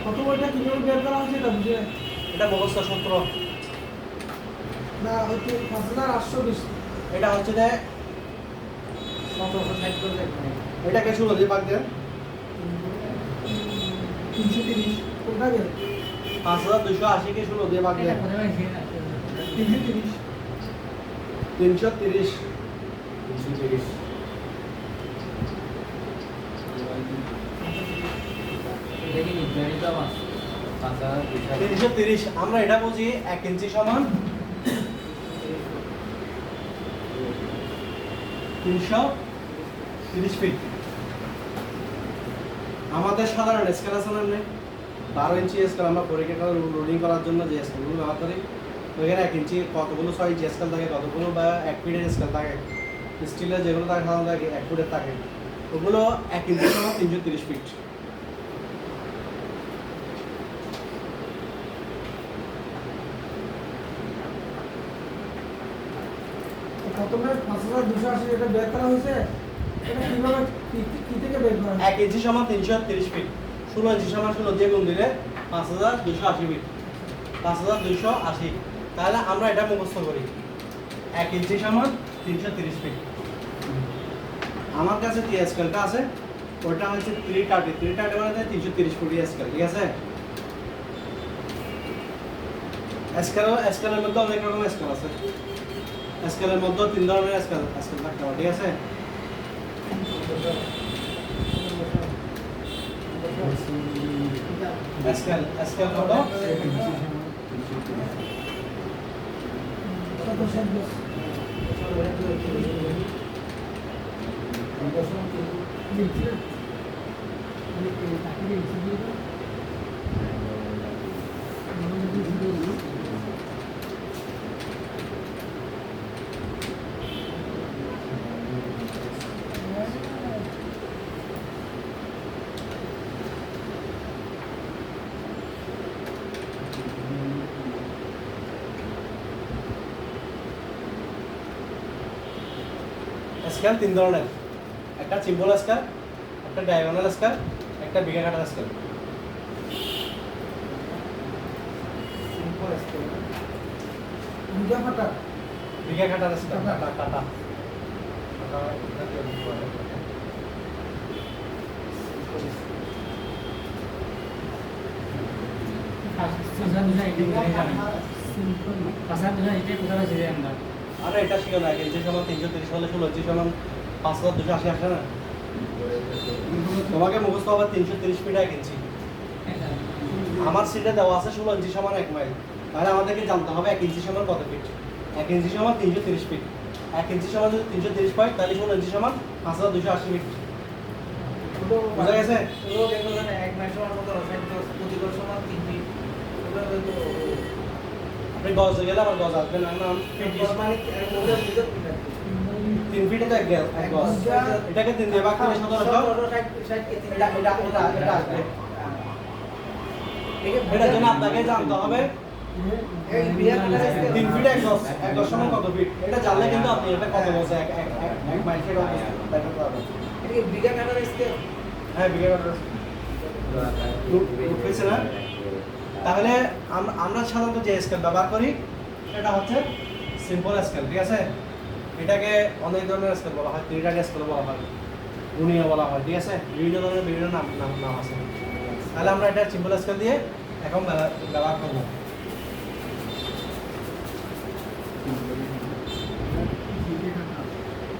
কত বইটা কিভাবে বের করা হয়েছে এটা বুঝে? এটা মুখস্থ সূত্র। না হচ্ছে 5820। এটা হচ্ছে যে 1760 করে দেখুন। এটাকে 16 দিয়ে ভাগ দেন, 330 কোনটাকে? 5280 কে 16 দিয়ে ভাগ দেন, 330। 330। 330। এটা কি নির্ধারিত মাস? 330 আমরা এটা বুঝি 1 ইঞ্চি সমান 330 ফিট। আমাদের সাধারণ স্কেল আছে না, 12 ইঞ্চি স্কেল আমরা পরীক্ষা লোডিং করার জন্য যে স্কেলগুলো ব্যবহার করি, ওইখানে 1 ইঞ্চি কতগুলো 6 ইঞ্চি স্কেল থাকে, কতগুলো বা 1 ফিটের স্কেল থাকে, স্টিলের যেগুলো থাকে সাধারণত 1 ফুটের থাকে, ওগুলো 1 ইঞ্চি সমান 330 ফিট। প্রথমে 5280 এটা বের করা হয়েছে, এটা কিভাবে কি থেকে বের করা? 1 ইঞ্চি সমান 330 ফিট, 16 ইঞ্চি সমান 16 দিয়ে গুণ দিলে 5280 ফিট, 5280। তাহলে আমরা এটা মুখস্থ করি, 1 ইঞ্চি সমান 330 ফিট। আমার কাছে যে স্কেলটা আছে ওটা হচ্ছে 330 মানে 330 ফুট স্কেল, ঠিক আছে? স্কেলের মধ্যে অনেক রকমের স্কেল আছে, স্কেলের মধ্যে 3 ধরনের স্কেল থাকতে পারে, ঠিক আছে? স্কেল কত? স্কেল তিন ধরনের, একটা সিম্পল স্কেল, একটা ডায়াগোনাল স্কেল, একটা বিঘা কাটার স্কেল। বিঘা ফাটা বিঘা কাটার স্কেল, কাটা। কাটা কাটা আরে এটা শিখো না, 1 ইঞ্চি সমান 330 হলে 16 ইঞ্চি সমান 5280 আসে না? তোমাকে মুখস্থ হবে 330 ফিট 1 ইঞ্চি। আমার সিটে দেওয়া আছে 16 ইঞ্চি সমান 1 মাইল, তাহলে আমাদেরকে জানতে হবে 1 ইঞ্চি সমান কত ফিট। 1 ইঞ্চি সমান 330 ফিট, 1 ইঞ্চি সমান যদি 330 ফিট, তাহলে 16 ইঞ্চি সমান 5280 ফিট। বুঝা গেছে? আপনি গজে গেলে আবার গজ আসবেন না, না ফিট 3 ফিটে তো এক গজ। এটাকে 3 দিয়ে ভাগ করলে 1700। এটা আসবে। এটার জন্য আপনাকে জানতে হবে 3 ফিট এক গজ সমান কত ফিট। এটা জানলে কিন্তু আপনি এটা কত গজ এক মাইল থেকে দেখতে পারবেন। হ্যাঁ, বিঘা কাটার হয়েছে না? তাহলে আমরা সাধারণত যে স্কেল ব্যবহার করি সেটা হচ্ছে সিম্পল স্কেল, ঠিক আছে? এটাকে অনেক ধরনের স্কেল বলা হয়, ত্রিটার স্কেল বলা হয়, গুণীয় বলা হয়, ঠিক আছে? বিভিন্ন ধরনের বিভিন্ন নাম আছে। তাহলে আমরা এটা সিম্পল স্কেল দিয়ে এখন ব্যবহার করবো।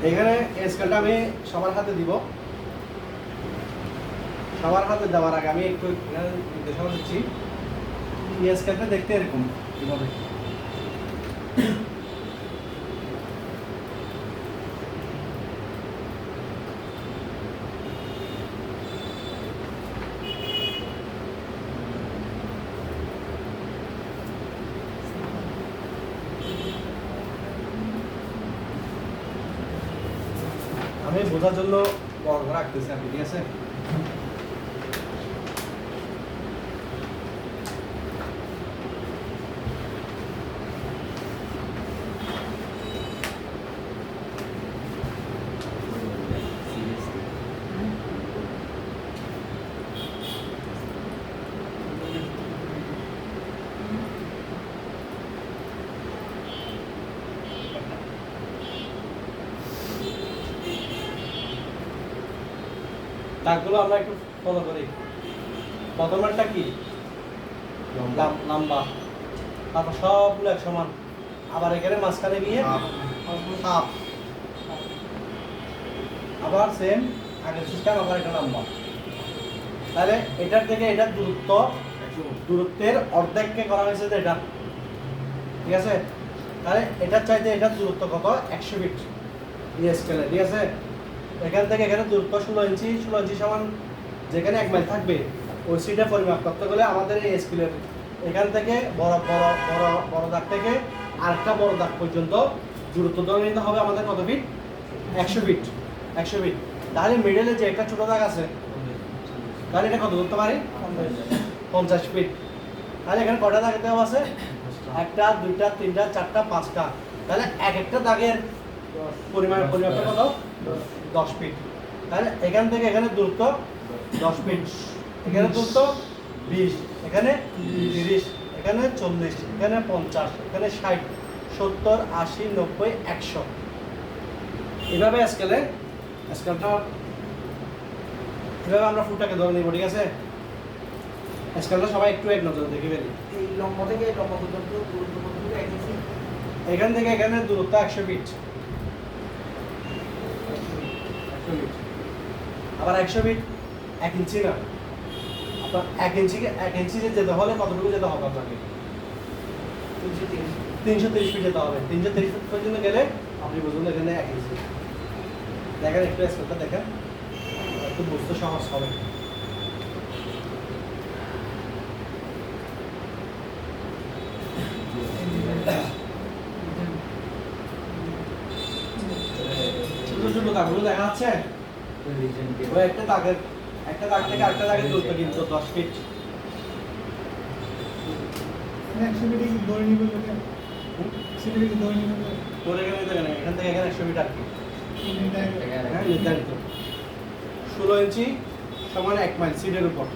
এখানে স্কেলটা আমি সবার হাতে দিব। সবার হাতে দেওয়ার আগে আমি একটু এখানে নির্দেশনা দিচ্ছি। এই স্কেলটা দেখতে এরকম কিভাবে, আমি বোঝার জন্য বড় করে রাখতেছি আপনি, ঠিক আছে? দাগগুলো আমরা একটু ফলো করি। প্রথমেরটা কি? লম্বা, তারপর সবগুলো এক সমান, আবার এখানে মাঝখানে গিয়ে হাফ, আবার সেম আগের সিস্টেম, আবার এটা লম্বা। তাহলে এটার থেকে এটার দূরত্বের অর্ধেককে করা হয়েছে যে এটা, ঠিক আছে? তাহলে এটার চাইতে এটার দূরত্ব কত? 100 ফিট এই স্কেলে, ঠিক আছে? এখান থেকে এখানে দূরত্ব 16 ইঞ্চি। 16 ইঞ্চি সমান যেখানে 1 মাইল থাকবে ওই সিটে পরিমাপ করতে গেলে আমাদের এই স্কেলের এখান থেকে বড় দাগ থেকে আরেকটা বড় দাগ পর্যন্ত দূরত্ব ধরে নিতে হবে আমাদের কত ফিট? 100 ফিট। 100 ফিট। তাহলে মিডলে যে একটা ছোট দাগ আছে, তাহলে এটা কত ধরতে পারি? 50 ফিট। তাহলে এখানে কটা দাগ দেওয়া আছে? 1টা 2টা 3টা 4টা 5টা। তাহলে এক একটা দাগের পরিমাপটা কত? 10 ফিট। তাহলে এখান থেকে এখানে দূরত্ব 10 ফিট, এখানে দূরত্ব 20, এখানে 30, এখানে 40, এখানে 50, এখানে 60, 70, 80, 90, 100। এভাবে স্কেলটা এভাবে আমরা ফুটটাকে ধরে নিব, ঠিক আছে? স্কেলটা সবাই একটু এক নজরে দেখে ফেলি। এই লম্বা থেকে লম্বা পর্যন্ত দূরত্ব কতটুকু? 1 ইঞ্চি। এখান থেকে এখানে দূরত্ব 100 ফিট। আবার 100 ফিট 1 ইঞ্চি না, আপনার 1 ইঞ্চি যেতে হলে কতটুকু যেতে হবে আপনাকে? 330 ফিট যেতে হবে। 330 ফিট পর্যন্ত গেলে আপনি বুঝুন এখানে 1 ইঞ্চি। দেখেন একটু স্কেলটা দেখেন, একটু বুঝতে সহজ হবে। ছোট ছোট দাগগুলো দেখা যাচ্ছে? ওই একটা দাগ থেকে আরেকটা দাগের দূরত্ব কিন্তু 10 ফিট। 100 ফিট দৌড় নিবে লোকে। সেটা কি দৌড় নিবে? তোর এখানে দেখেন এখান থেকে এখানে 100 ফিট আর কি। হ্যাঁ নির্ধারিত 16 ইঞ্চি সমান 1 মাইল সিটের উপর।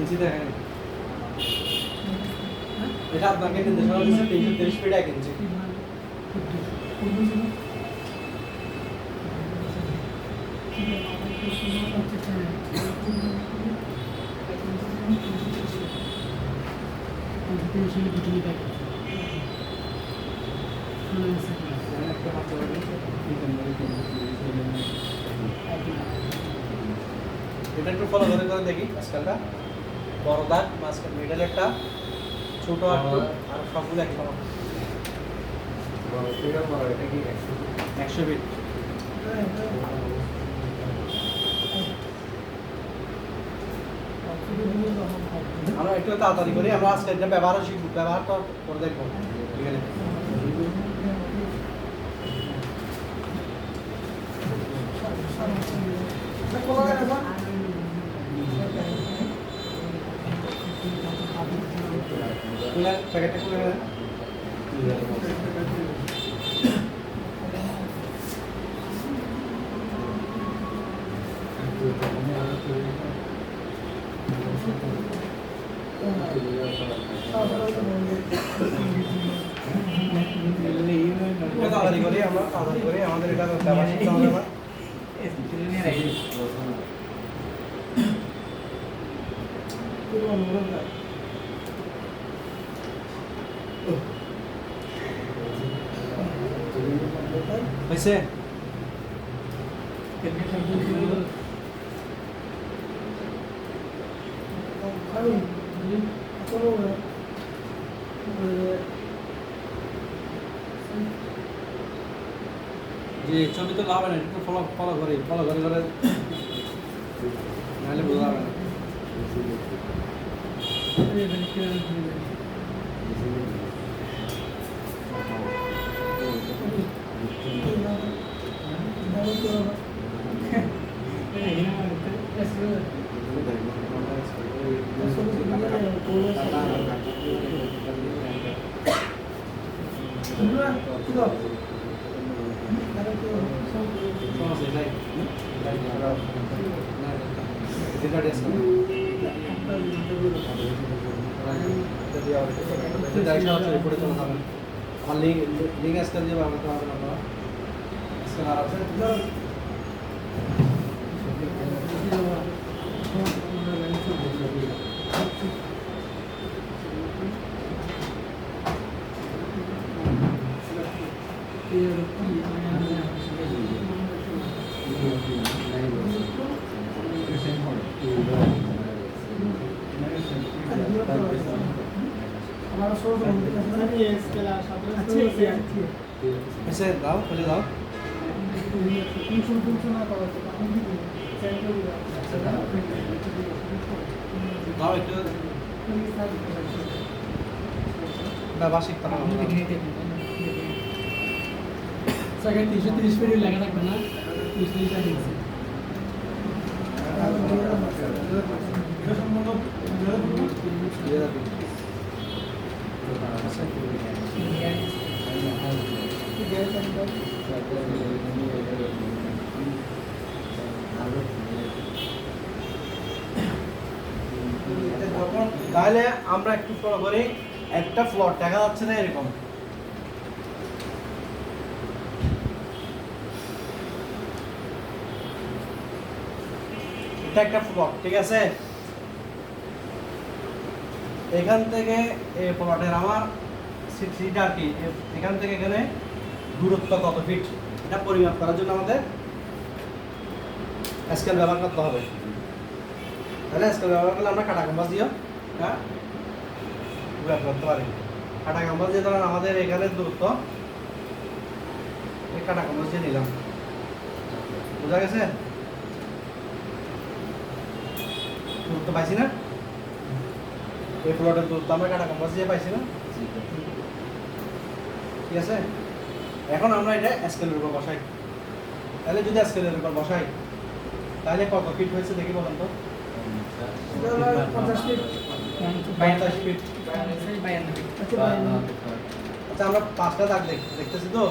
ইঞ্চি দেখেন এটা আপনাকে নির্দেশনা দিচ্ছে 330 ফিট 1 ইঞ্চি। এটা একটু ফলো করে করে দেখি আজকালটা বড় দাগ মাঝখান মিডল একটা ছোট একটু আর সবগুলো এক সমান 100 ফিট। আমরা একটু তাড়াতাড়ি করি, আমরা আজকে এটা ব্যবহারও শিখব, ব্যবহারটা করে দেখবো ঠিক আছে। প্যাকেটটা খুলে গেলেন তাড়াতাড়ি করি, আমরা তাড়াতাড়ি করি, আমাদের এটা ব্যবহার শিখতে হবে আবার। হয়েছে যে ছবি তো লাভ না, একটু ফলো ফলো করি করে নাহলে বোঝা যাবে না। আমার লিঙ্ক আজকাল দিয়ে বানাতে হবে না, আজকাল আর আছে দাও, খুলে দাও। দাও একটু ব্যবহার শিখতে হবে। 330 ফিট লেখা থাকবে না, 30 টাকা দিয়েছে। তাহলে আমরা একটু ফলো করি, একটা ফ্লোর দেখা যাচ্ছে না এরকম, এটা একটা ফ্লোর ঠিক আছে। এখান থেকে এই প্লটের আমার সিট আর কি, এখান থেকে এখানে দূরত্ব কত ফিট এটা পরিমাপ করার জন্য আমাদের স্কেল ব্যবহার করতে হবে। তাহলে স্কেল ব্যবহার করলে আমরা কাটা কম্পাস দিও হ্যাঁ ব্যবহার করতে পারি। কাটা কম্পাস দিয়ে ধরেন আমাদের এখানে দূরত্ব, এই কাটা কম্পাস দিয়ে নিলাম, বোঝা গেছে? দূরত্ব পাইছি না, এই প্লটের দূরত্ব আমরা কাটা কম্পাস দিয়ে পাইছি না, ঠিক আছে। এখন আমরা এটা স্কেলের উপর বসাই, তাহলে যদি স্কেলের উপর বসাই তাহলে কত ফিট হয়েছে দেখি বলেন তো? এটা হলো 50 ফিট 50 ফিট। আচ্ছা ভাই আচ্ছা আমরা 5টা দাগ দেখতেছি তো,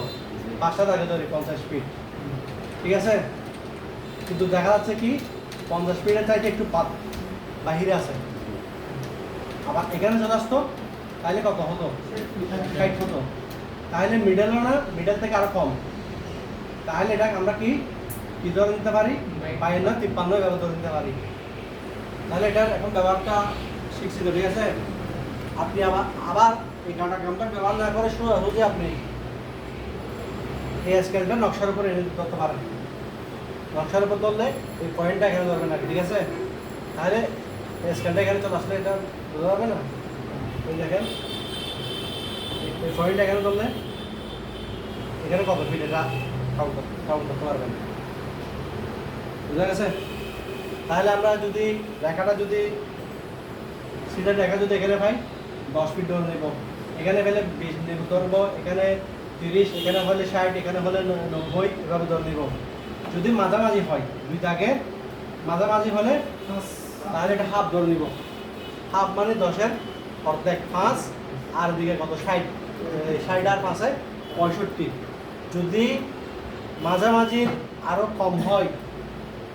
5টা দাগে ধরি 50 ফিট, ঠিক আছে? কিন্তু দেখা যাচ্ছে কি 50 ফিটের চাইতে একটু বাহিরে আছে। আবার এখানে চলে আসতো তাহলে কত হতো? 60 হতো। তাহলে মিডলও না, মিডল থেকে আরো কম। তাহলে এটা আমরা কি কি ধরে নিতে পারি? 52 এভাবে ধরে নিতে পারি। তাহলে এটার এখন ব্যবহারটা শিখছি তো, ঠিক আছে? আপনি আবার এই কাঁটা ব্যবহার না করে সোজা আপনি এই স্কেলটা নকশার উপরে এনে ধরতে পারেন। নকশার উপর ধরলে এই পয়েন্টটা এখানে ধরবেন না, ঠিক আছে? তাহলে এই স্কেলটা এখানে চলে আসলে এটা বোঝা যাবে না। এই দেখেন এই পয়েন্টটা এখানে ধরলে এখানে কত ফিট এটা কাউন্ট করতে পারবেন, বুঝা গেছে? তাহলে আমরা যদি রেখাটা যদি সিধা রেখা যদি এখানে পাই 10 ফিট ধরে নেব, এখানে পেলে 20 নেব ধরবো, এখানে 30, এখানে হলে 60, এখানে হলে 90 এভাবে ধরে নিব। যদি মাঝামাঝি হয় দুই দাগে মাঝামাঝি হলে তাহলে এটা হাফ ধরে নিব। হাফ মানে 10-এর অর্ধেক 5, আর দিকে কত 60, 60 আর 5-এ 65। যদি মাঝামাঝি আরো কম হয়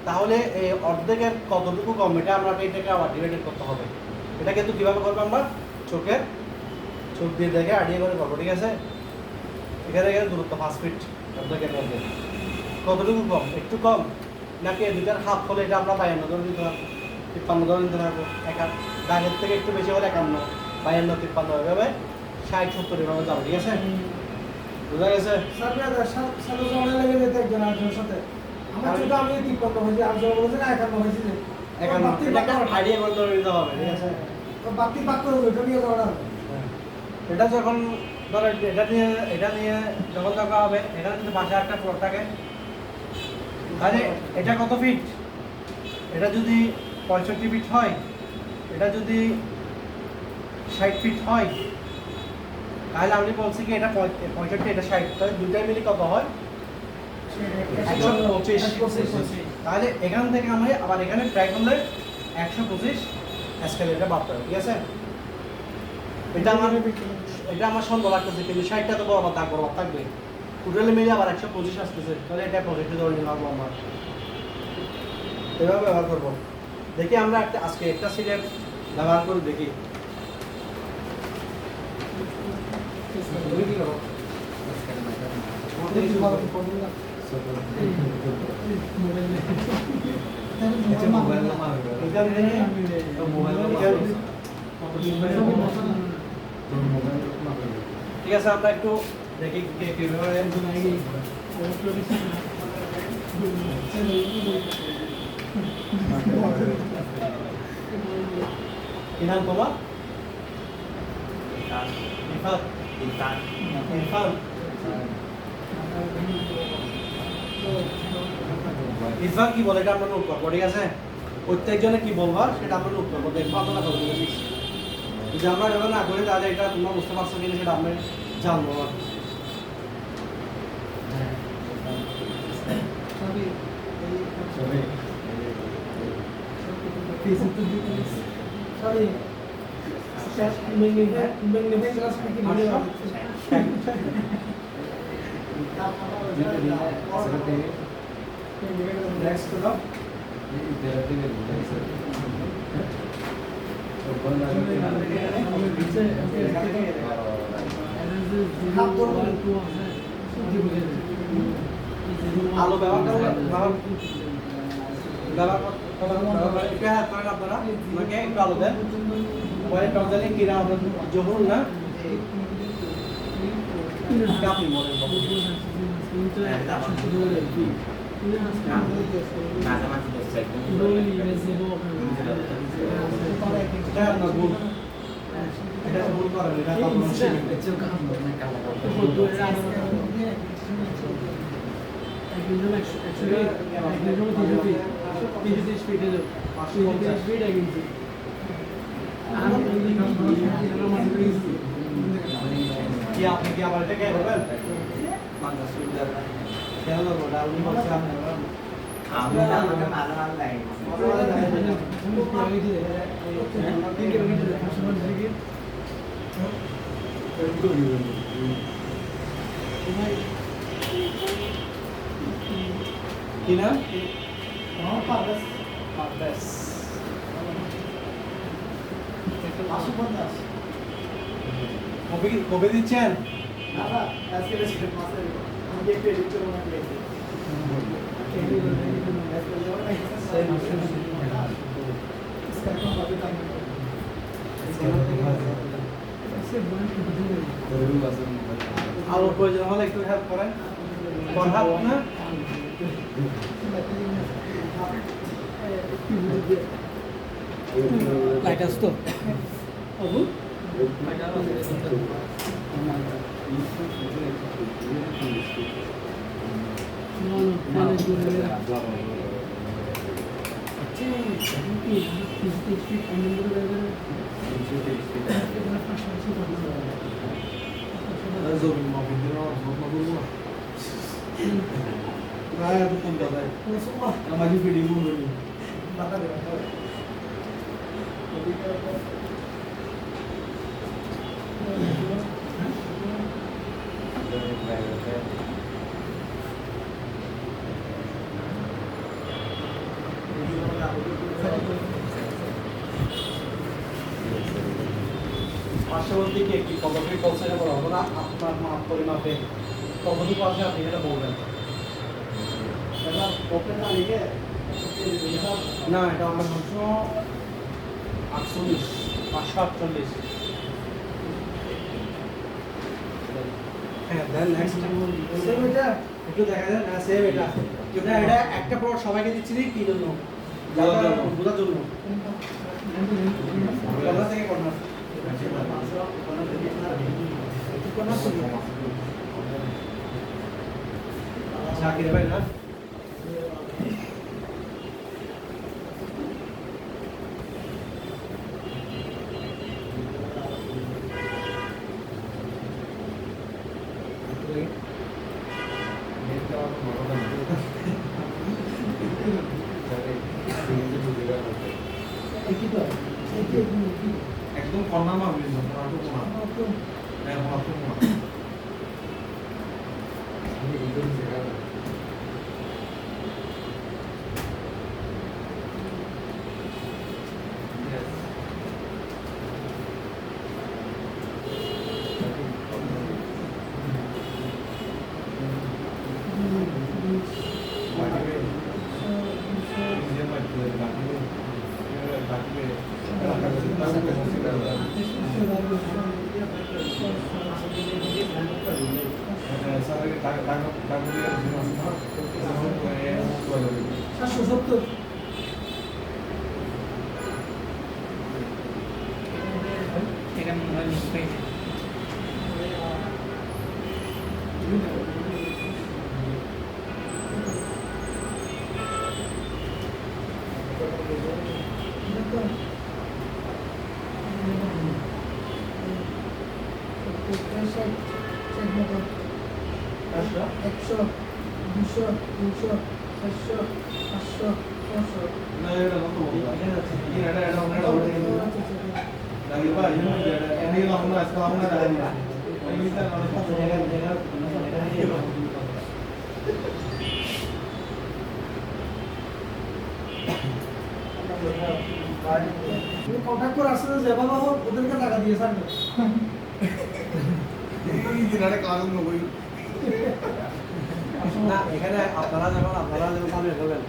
তাহলে এই অর্ধেকের কতটুকু কম এটা আমরা এটাকে আবার ডিভাইডেড করতে হবে। এটা কিন্তু কিভাবে করবো আমরা চোখ দিয়ে দেখে আইডিয়া করে করবো, ঠিক আছে? এখানে দূরত্ব 5 ফিট অর্ধেকের মধ্যে কতটুকু কম? একটু কম নাকি দুটার হাফ হলে এটা আমরা 52 ধরে নিতে পারবো, 53 ধরে নিতে পারবো। দাগের থেকে একটু বেশি হলে 51, 52, 53 এভাবে 60, 70 এভাবে যাবো, ঠিক আছে? বুঝা গেছে? স্যার সাথে জমা লেগে যেত একজন আরেকজনের সাথে। আমার ছোট আমি 53 হয়েছে, আর জমা বলেছে না 51 হয়েছে যে 51 এটাকে আইডিয়া করে ধরে নিতে হবে, ঠিক আছে? বাকি পাক করে ওইটা নিয়ে যাওয়া হবে। এটা যখন ধরো এটা নিয়ে যখন দেখা হবে, এখানে যদি পাশে একটা ফ্লোর থাকে তাহলে এটা কত ফিট? এটা যদি 65 ফিট হয়, এটা যদি 60 ফিট হয়, তাহলে আমি বলছি কি এটা 65, এটা 60, তাহলে দুইটাই মিলে কত হয়? 125। তাহলে এখান থেকে আমি আবার এখানে ট্রাই করলে 125 স্কেল এটা বাদ পাবো, ঠিক আছে? এটা আমার সন্দেহ লাগতেছে, কিন্তু 60টা তো বরাবর থাকবে। টোটালি মিলে আবার 125 আসতেছে, তাহলে এটা পজিটিভ ধরে নিলাম আমরা। এভাবে ব্যবহার করবো। দেখি আমরা আজকে একটা সিলেট ব্যবহার করে দেখি। তুমি কি করো? ঠিক আছে, আমরা একটু দেখি কিভাবে কি নাম তোমার? ইরফান। ইরফান কি বলে এটা আমরা নোট করবো, ঠিক আছে? প্রত্যেকজনে কি বলবো সেটা আমরা নোট করবো, দেখবো আপনারা কত শিখছি। যদি আমরা যখন না করি তাহলে এটা তোমরা বুঝতে পারছো কিনা সেটা আমরা জানবো। Next to আলো ব্যবহার করেন আপনারা, আমাকে একটু আলো দেন। পরে টকজালি কিরা জহুর না আপনি বলেন এটা আপনার ভুল, এটা ভুল করেন, এটা কি আপনি কি আবার এটা কে করবেন? কেন করবো? ডাল বলছে আপনি কি না কবে দিচ্ছেন আরো প্রয়োজন হলে একটু হেল্প করেন করহাব না লাইট আসতো অবু माझी फिडिंग होऊन পার্শ্ববর্তী কে কি কতটুকু কলসাইনে বলা হবে না আপনার মাপ পরিমাপে কতটুকু আছে আপনি এটা বলবেন না এটা আমার 548 548 হ্যাঁ দেন নেক্সট সেম এটা একটু দেখা যায় না সেম এটা এটা একটা প্রোডাক্ট সবাইকে দিচ্ছি কি জন্য বোঝার জন্য কর্নার থেকে কর্নার জাকির ভাই না একদম কর্নার মারবেন না আটো কোনা হ্যাঁ আটো কোনা এটা মনে হয় নিশ্চয়ই একশো দুশো তিনশো চারশো পাঁচশো ছশো না এটা কত বলবো এটা lagi pak ini langsung lah sekarang ada ini kita contact করে আসলে যেভাবে হোক ওদেরকে টাকা দিয়ে ছাড়বে ini tidak ada kalangan nggak না এখানে আপনারা যখন সামনে করবেন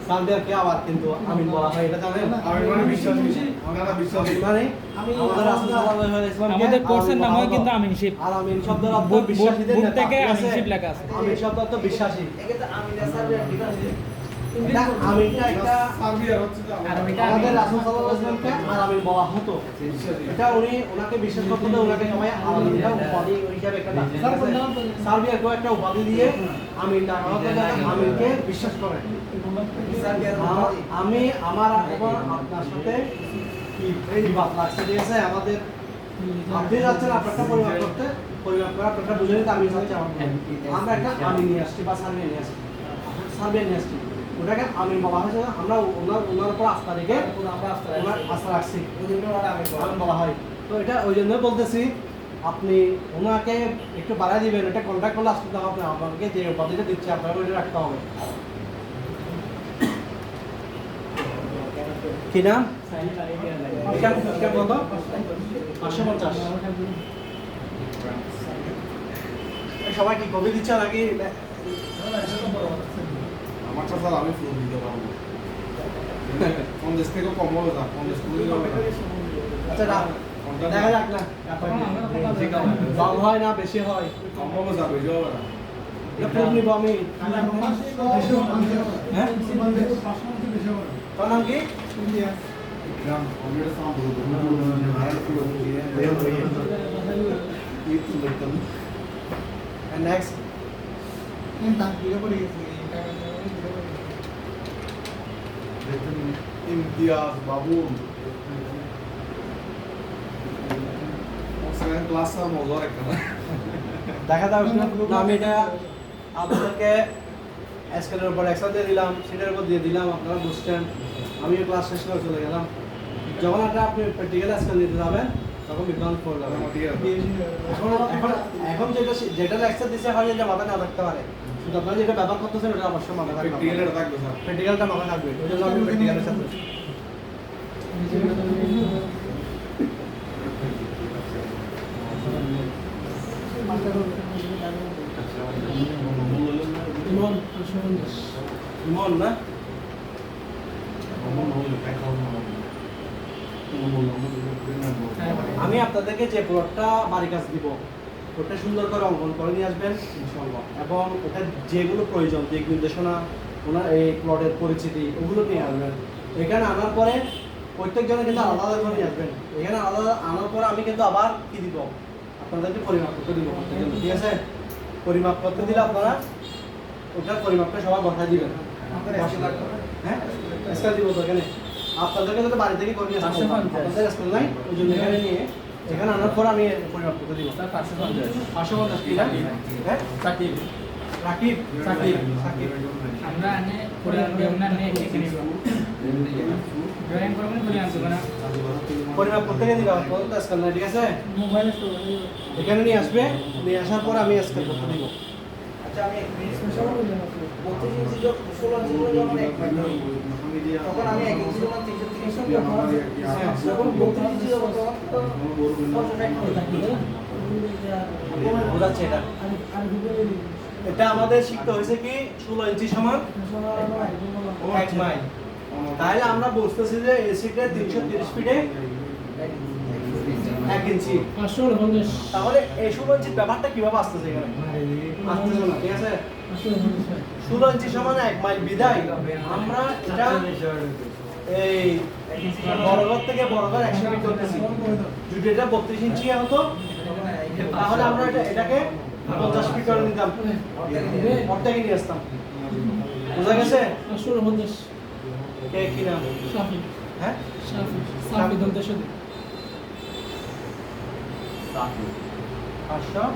সামনে আবার কিন্তু আমিন বলা হয় এটা জানেন আমি মানে বিশ্বাসী আমরা বিশ্বাসী মানে আমাদের রাসূল সাল্লাল্লাহু আলাইহি ওয়াসাল্লাম আমাদের কোর্সের নাম হয় কিন্তু আমিনশিপ আর আমিন শব্দের অর্থ বিশ্বাসীদের বুট নেতা থেকে ঠিক আছে? আমিনশিপ লেখা আছে আমিন শব্দ অর্থ বিশ্বাসী একে তো আমি সার্ভে ঠিক আছে এটা আমিনটা একটা সার্বিয়া হচ্ছে আর ওইটা আমাদের রাসূল সাল্লাল্লাহু আলাইহি ওয়াসাল্লামকে আমিন বলা হতো এটা উনি ওনাকে বিশ্বাস করতে হতো ওনাকে সবাই আমিনটা উপাধি হিসাবে একটা ডাকে, ঠিক আছে? সার্বিয়ার কেউ একটা উপাধি দিয়ে আমিন ডাকা হতো যাতে আমিনকে বিশ্বাস করে আমি আমার এখন আপনার সাথে কি বিবাদ লাগছে ঠিক আছে আমাদের আপনি যাচ্ছেন আপনারটা পরিমাপ করতে পরিমাপ করে আপনারটা বুঝে নিতে আমি চাচ্ছি আমার আমরা একটা আমি নিয়ে আসছি বা সার্ভে নিয়ে আসছি সার্ভে নিয়ে আসছি ওটাকে আমিন বলা হয়েছে, আমরা ওনার উপর আস্থা রেখে আমরা আসতে ওনার আস্থা রাখছি, ওই জন্য ওরা আমি আমিন বলা হয়। তো এটা ওই জন্যই বলতেছি, আপনি ওনাকে একটু বাড়াই দিবেন, এটা কন্ট্যাক্ট করলে আসতে হবে, আপনাকে যে উপাধিটা দিচ্ছে আপনাকে ওইটা রাখতে হবে। কি নাম? এটা কত? 550। সবাই কি কবি দিচ্ছে নাকি? আমার তো স্যার আমি ফোন দিতে পারবো 50 থেকে কম হবে না 50 করে হবে না আচ্ছা দেখা যাক না, কম হয় না বেশি হয়, কম হবে না বেশি হবে না এটা প্রুফ নিব আমি। হ্যাঁ, তোর নাম কি? গ্রাম কমিউনিটি সাউন্ড বলবো ভাইরাল পুরো দিয়ে একটু দেখতাম next Imtiaz Babul second class আর মজার একটা দেখা যাক না, আমি এটা আপনাদেরকে স্ক্রিনের উপর এক্সট্রা দিয়ে দিলাম, সিটের উপর দিয়ে দিলাম, আপনারা বুঝছেন। আমি ক্লাস শেষ করে চলে গেলাম। যখন একটা আপনি প্র্যাকটিক্যাল স্কেল দিতে যাবেন তখন বিভ্রান্ত পড়ে যাবেন। এখন এখন এখন যেটা লেকচার দিচ্ছে হয় যে মাথা না থাকতে পারে, কিন্তু আপনারা যেটা ব্যবহার করতেছেন ওটা অবশ্যই মাথা থাকবে, প্র্যাকটিক্যালটা থাকবে স্যার প্র্যাকটিক্যালটা মাথা থাকবে। ওই জন্য আমি প্র্যাকটিক্যালের সাথে ইমন না, আমি আপনাদেরকে যে প্লটটা বাড়ির কাছে দিব ওটা সুন্দর করে অঙ্কন করে নিয়ে আসবেন ইনশাআল্লাহ, এবং ওটা যেগুলো প্রয়োজন, দিক নির্দেশনা, ওনার এই প্লটের পরিচিতি ওগুলো নিয়ে আসবেন। এখানে আনার পরে প্রত্যেকজনে কিন্তু আলাদা আলাদা করে নিয়ে আসবেন। এখানে আলাদা আনার পরে আমি কিন্তু আবার কি দিব, আপনাদেরকে পরিমাপ করতে দিব প্রত্যেকজন, ঠিক আছে? পরিমাপ করতে দিলে আপনারা ওটার পরিমাপটা সবাই বসায় দিবেন। হ্যাঁ, স্কেল দিব তো এখানে, আপনাদেরকে তো বাড়ি থেকে করে নিয়ে আসতে হবে, আপনাদের স্কেল নাই, ওই জন্য এখানে নিয়ে এখানে আনার পর আমি পরিমাপ করতে দিব। 550 কি না? হ্যাঁ, সাকিব রাকিব সাকিব সাকিব আমরা আনে পরিমাণ দেওনা নে এখানে জয়েন করবেন পরিমাণ দেব না, পরিমাপ করতে গিয়ে দিবা, কোন তো স্কেল নাই, ঠিক আছে? মোবাইলে এখানে নিয়ে আসবে, নিয়ে আসার পর আমি স্কেল করতে দিব। আচ্ছা আমি 1 মিনিট স্পেশাল বলে দিলাম 32 ইঞ্চি 16 ইঞ্চি যখন 1 মিনিট তখন আমি 1 ইঞ্চি যখন 330 টাকা যখন 32 ইঞ্চি যখন বোঝাচ্ছে এটা। এটা আমাদের শিখতে হয়েছে কি 16 ইঞ্চি সমান 1 মাইল। তাহলে আমরা বুঝতেছি যে এসিটা 330 ফিটে 1 ইঞ্চি। 550 তাহলে এই 16 ইঞ্চির ব্যাপারটা কিভাবে আসতেছে এখানে? আসতেছে না, ঠিক আছে? 16 ইঞ্চি সমান 1 মাইল বিদায় আমরা এটা এই বড়ঘর থেকে বড়ঘর 100 ফিট করতেছি। যদি এটা 32 ইঞ্চি হতো তাহলে আমরা এটাকে 50 ফিট করে নিতাম, অর্ধেকে নিয়ে আসতাম। বোঝা গেছে? 550 কে কি নাম? সাফি হ্যাঁ, সাফি দন্তের সাথে 550।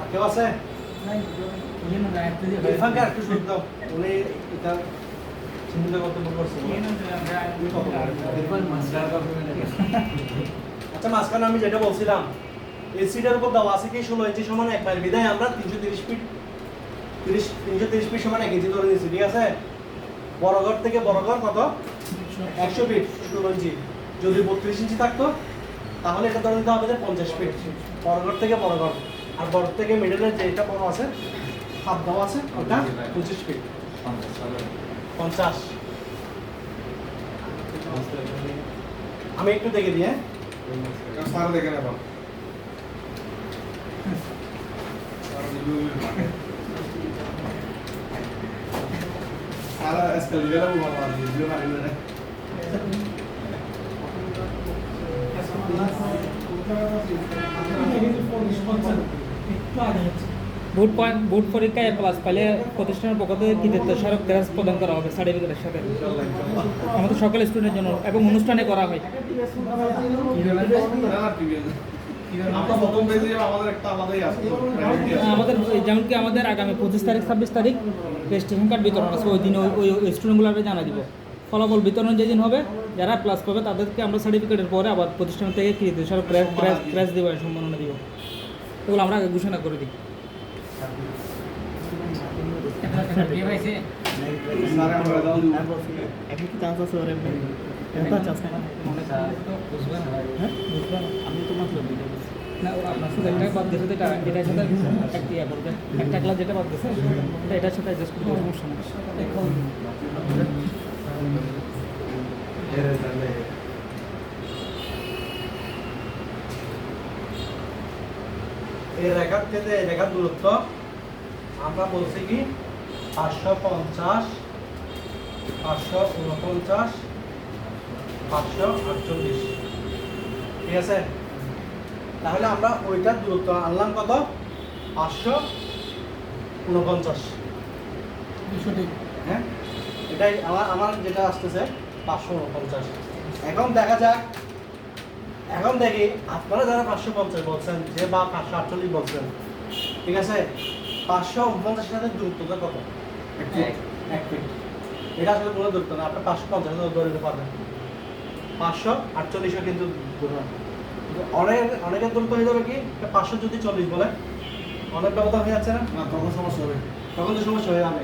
আর কেউ আছে? ইরফানকে একটু শুনতে দাও, উনি এটা চিন্তা কর্তব্য করছে। আচ্ছা, মাঝখানে আমি যেটা বলছিলাম এসিটার উপর দেওয়া আছে কি 16 ইঞ্চি সমান 1 মাইল বিদায় আমরা 330 ফিট 330 ফিট সমান 1 ইঞ্চি ধরে নিয়েছি, ঠিক আছে? বড়ঘর থেকে বড়ঘর কত? 100 ফিট 16 ইঞ্চি। যদি 32 ইঞ্চি থাকতো তাহলে এটা ধরে নিতে হবে যে 50 ফিট বড়ঘর থেকে বড়ঘর। আর বড় থেকে মিডলের যেটা বড় আছে হাত দেওয়া আছে ওটা 25 ফিট 50। আমি একটু দেখে দিই। হ্যাঁ, স্যার দেখে নেবা Ahora escalera una más, yo no hay nada. বুট পরীক্ষায় প্লাস পাইলে প্রতিষ্ঠানের পক্ষ থেকে কৃতিত্ব স্মারক ক্রেস প্রদান করা হবে সার্টিফিকেটের সাথে আমাদের সকল স্টুডেন্টের জন্য এবং অনুষ্ঠানে করা হয়। আমরা প্রথম পেজে আমাদের একটা আলাদাই আছে আমাদের যেমন কি আমাদের আগামী 25 তারিখ 26 তারিখ রেজিস্ট্রেশন কার্ড বিতরণ আছে, ওই দিন ওই স্টুডেন্টগুলোকে জানা দিব। ফলাফল বিতরণ যেদিন হবে যারা প্লাস পাবে তাদেরকে আমরা সার্টিফিকেটের পরে আবার প্রতিষ্ঠান থেকে কৃতিত্ব স্মারক ক্রেস দিব, সম্মাননা দিব। এগুলো আমরা আগে ঘোষণা করে দিই। সারা আমরা দাও দিব একই কি চান্স আছে ওরে এটা চান্স না আমি তো মাত্র দিতে না ও আপনার সাথে একটা বাদ দিয়েছে, এটা এটার সাথে একটা ইয়ে করবে, একটা ক্লাস যেটা বাদ দিয়েছে এটা এটার সাথে অ্যাডজাস্ট করতে সমস্যা নেই। এই রেখার থেকে এই রেখার দূরত্ব আমরা বলছি কি 550, 549, 548, ঠিক আছে? তাহলে আমরা ওইটার দূরত্ব আনলাম কত? 549। সঠিক হ্যাঁ, এটাই আমার যেটা আসতেছে 549। এখন দেখা যাক, এখন দেখি আপনারা যারা 550 বলছেন যে বা 548 বলছেন, ঠিক আছে, 549 সাথে দূরত্বটা কত? 1 ফিট। এটা আসলে কোনো দূরত্ব না, আপনি 550 ধরে নিতে পারবেন। 548 কিন্তু দূর না। অনেকের দূরত্ব হয়ে যাবে কি 500 যদি 40 বলে অনেক ব্যবধান হয়ে যাচ্ছে না, না তখন সমস্যা হবে তখন তো সমস্যা হয়ে যাবে।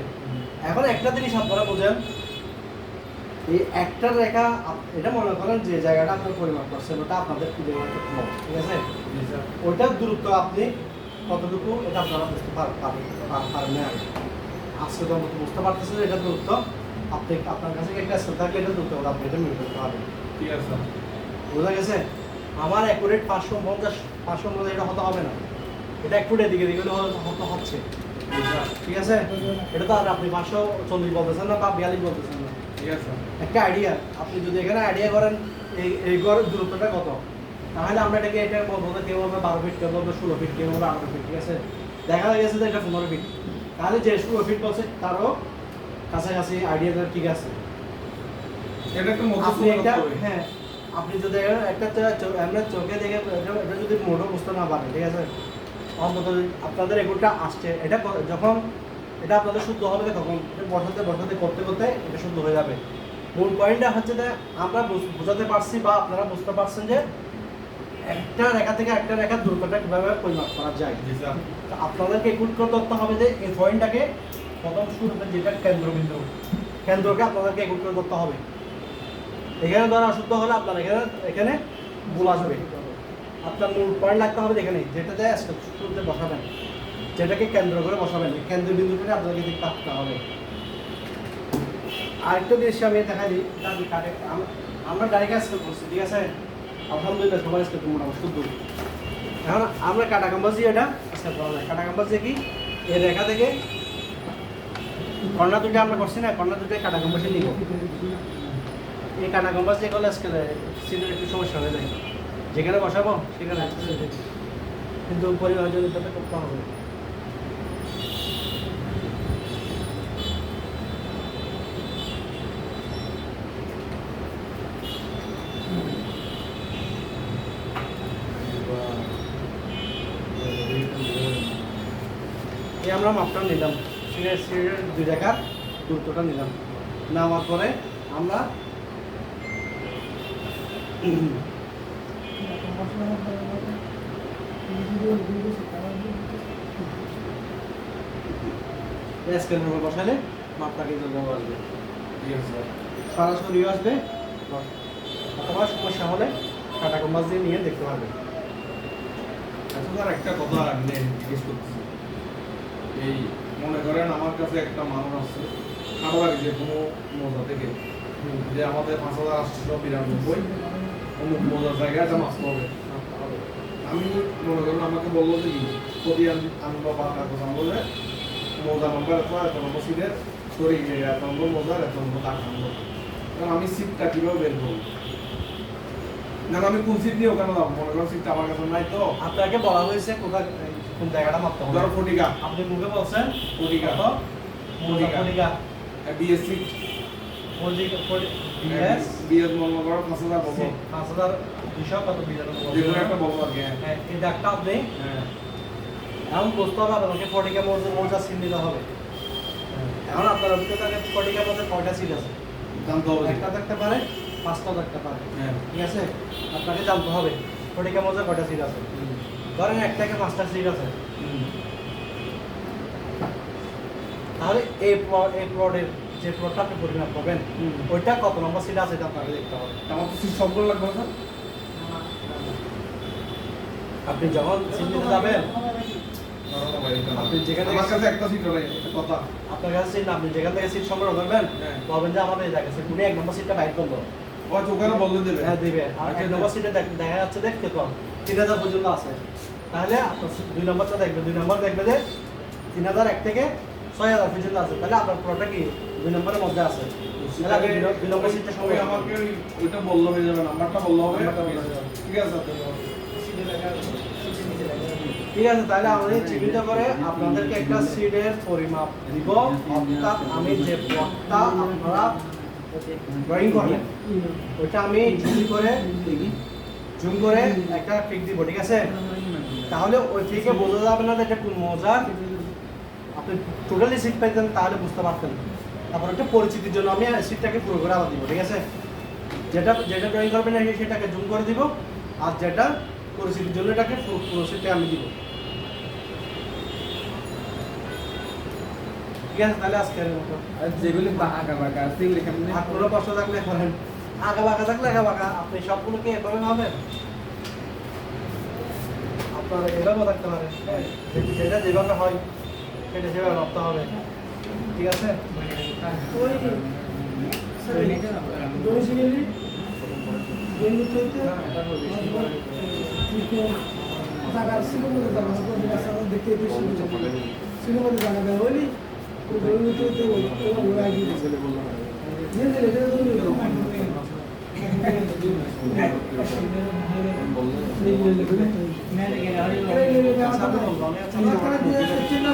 এখন একটা জিনিস আপনারা বোঝেন, এই একটা রেখা এটা মনে করেন যে জায়গাটা আপনার পরিমাপ করছেন ওটা আপনাদের খুঁজে বের করতে হবে, ঠিক আছে? ওইটার দূরত্ব আপনি কতটুকু এটা আপনারা বুঝতে পারবেন না। আজকে তো আমরা বুঝতে পারতেছেন এটা দূরত্ব, আপনি আপনার কাছে একটা স্কেল থাকলে এটা দূরত্ব আপনি এটা মিল করতে পারবেন, ঠিক আছে বোঝা গেছে? আমার অ্যাকুরেট 550 এটা হতে হবে না, এটা একটু এদিকে দিকে হতে হচ্ছে, ঠিক আছে? এটা তো আর আপনি 540 বলতেছেন না বা 42 বলতেছেন না, ঠিক আছে একটা আইডিয়া। আপনি যদি এখানে আইডিয়া করেন এই ঘরের দূরত্বটা কত, তাহলে আমরা এটাকে এটা বলবো কেউ বলবে 12 ফিট, কেউ বলবে 16 ফিট, কেউ বলবে 18 ফিট, ঠিক আছে? দেখা গেছে যে এটা 15 ফিট, তাহলে যে 16 ফিট বলছে তারও কাছাকাছি আইডিয়াটা ঠিক আছে। এটা একটা আপনি মধ্যস্থতা একটা করতে হবে। হ্যাঁ, আপনি যদি একটা আমরা চোখে দেখে এটা যদি মোটো বুঝতে না পারেন, ঠিক আছে, অন্তত আপনাদের এগুলোটা আসছে, এটা যখন এটা আপনাদের শুদ্ধ হবে তখন বসাতে করতে করতে এটা শুদ্ধ হয়ে যাবে। মূল পয়েন্টটা হচ্ছে যে আমরা বোঝাতে পারছি বা আপনারা বুঝতে পারছেন যে একটা রেখা থেকে একটা রেখার দূরত্বটা কীভাবে পরিমাপ করা যায়। জি স্যার তো আপনাদেরকে একুট করে ধরতে হবে যে এই পয়েন্টটাকে প্রথম শুরুতে যেটা কেন্দ্রবিন্দু, কেন্দ্রকে আপনাদেরকে একুট করে ধরতে হবে। এখানে ধরা অশুদ্ধ হলে আপনার এখানে ভুল আসবে। আপনার মূল পয়েন্ট লাগতে হবে এখানে, যেটাতে শুরুতে বসাবেন, যেটাকে কেন্দ্র করে বসাবেন, কেন্দ্রবিন্দু করে আপনাদেরকে দেখতে থাকতে হবে। আরেকটা জিনিস আমি দেখা দিই, আমরা গাড়ি কাজ করছি, ঠিক আছে, আলহামদুলিল্লাহ সবাই আজকে মোটামুটি শুদ্ধ। এখন আমরা কাটা কাম্বাজি এটা আজকে করা যায়। কাটা কাম্বাজি কি এই রেখা থেকে কর্ণা দুটো আমরা করছি না, কর্ণা দুটোই কাটা কাম্বাজি নিব। এই কাটা কাম্বাজ যে করলে আজকে সিটের একটু সমস্যা হয়ে যায়, যেখানে বসাবো সেখানে কিন্তু পরিবার জন্য করতে হবে। এই আমরা মাপটা নিলাম, সিটের 2 রেখার দূরত্বটা নিলাম, নেওয়ার পরে আমরা স্কেলের উপর বসালে মাপটা কিন্তু দেওয়া আসবে, ঠিক আছে স্যার সরাসরিও আসবে অথবা সমস্যা হলে কাটা কম্পাস দিয়ে নিয়ে দেখতে পারবে। আচ্ছা স্যার একটা কথা আমি জিজ্ঞেস করতেছি, এই মনে করেন আমার কাছে একটা মানুষ আসছে খাটাবাড়ি যে কোনো মজা থেকে যে আমাদের 5892 অমুক মজার জায়গায় একটা মাছ পাবে, আমি মনে করেন আমাকে বললো যে কি যদি আমি আনবো বা কাগজ আনবো যে মোজা নম্বর এত নম্বর সিটের সরি এত নম্বর মোজার এত নম্বর দাগ আনবো, কারণ আমি সিটটা কীভাবে বের করবো? না আমি কোন সিট নিয়ে ওখানে যাবো? মনে করেন সিটটা আমার কাছে নাই তো। আপনাকে বলা হয়েছে কোথায় কোন জায়গাটা মাপতে হবে। ধরো ফটিকা, আপনি মুখে বলছেন ফটিকা, কত? ফটিকা বিএসসি বিএস বিএস মনে করো 5000 বলবো, 5200 কত বিজানো যে কোনো একটা বলবো আর কি। হ্যাঁ, এই দাগটা আপনি হ্যাঁ এখন বুঝতে হবে আপনাকে ফটিকা মোজা সিট নিতে হবে। এখন আপনার অভিজ্ঞতাকে ফটিকার মধ্যে কয়টা সিট আছে? জানতে হবে। একটা থাকতে পারে, পাঁচটা থাকতে পারে, হ্যাঁ ঠিক আছে? আপনাকে জানতে হবে ফটিকা মোজা কয়টা সিট আছে। ধরেন এক থেকে 5টা সিট আছে, তাহলে এই প্লটের যে প্লটটা আপনি পরিমাপ করবেন ওইটা কত নম্বর সিট আছে এটা আপনাকে দেখতে হবে। আমার তো সিট সবগুলো লাগবে না। আপনি যখন সিট নিতে যাবেন, আপনি যেখানে আমার কাছে একটা সিট রয়ে একটা কথা। আপনার কাছে সিট না, আপনি যেখান থেকে সিট সংগ্রহ করবেন হ্যাঁ। বলবেন যে আমাদের এই জায়গায় সিট উনি 1 নম্বর সিটটা বাইর করলো, ও ওখানে বললে দেবে। হ্যাঁ দিবে। আর 1 নম্বর সিটে দেখা যাচ্ছে দেখতে কম 3000 পর্যন্ত আছে, তাহলে আপনার 2 নম্বরটা দেখবে, 2 নম্বর দেখবে যে 3001 থেকে 6000 পর্যন্ত আছে, তাহলে আপনার পুরোটা কি 2 নম্বরের মধ্যে আছে। তাহলে আপনি 2 নম্বর সিটটা ওই সংগ্রহ আমাকে করবেন। ওইটা বললে হয়ে যাবে, নাম্বারটা বললে হবে। নাম্বারটা বললে হয়ে যাবে। ঠিক আছে ধন্যবাদ। ঠিক আছে, তাহলে আমি চিহ্নিত করে আপনাদেরকে একটা সিটের পরিমাপ দিব, অর্থাৎ আমি যে প্লটটা আপনারা ড্রয়িং করবেন ওইটা আমি জুম করে একটা পিক দিব, ঠিক আছে? তাহলে ওই পিকে বোঝা যাবে না যে এটা কোন মজার, আপনি টোটালি সিট পাইতেন তাহলে বুঝতে পারতেন। তারপর একটা পরিচিতির জন্য আমি সিটটাকে পুরো করে আবার দিব, ঠিক আছে? যেটা যেটা ড্রয়িং করবেন সেটাকে জুম করে দিব, আর যেটা পরিচিতির জন্য এটাকে পুরো সিটটা আমি দিব। ঠিক আছে, তাহলে আজকের মতো যেগুলি আঁকা বাঁকা সেগুলি কেমন আর কোনো প্রশ্ন থাকলে করেন। আঁকা বাঁকা থাকলে আঁকা বাঁকা, আপনি সবগুলোকে এভাবে ভাবেন, আপনার এভাবে থাকতে পারে, যেটা যেভাবে হয় সেটা সেভাবে ভাবতে হবে, ঠিক আছে? চিন্তা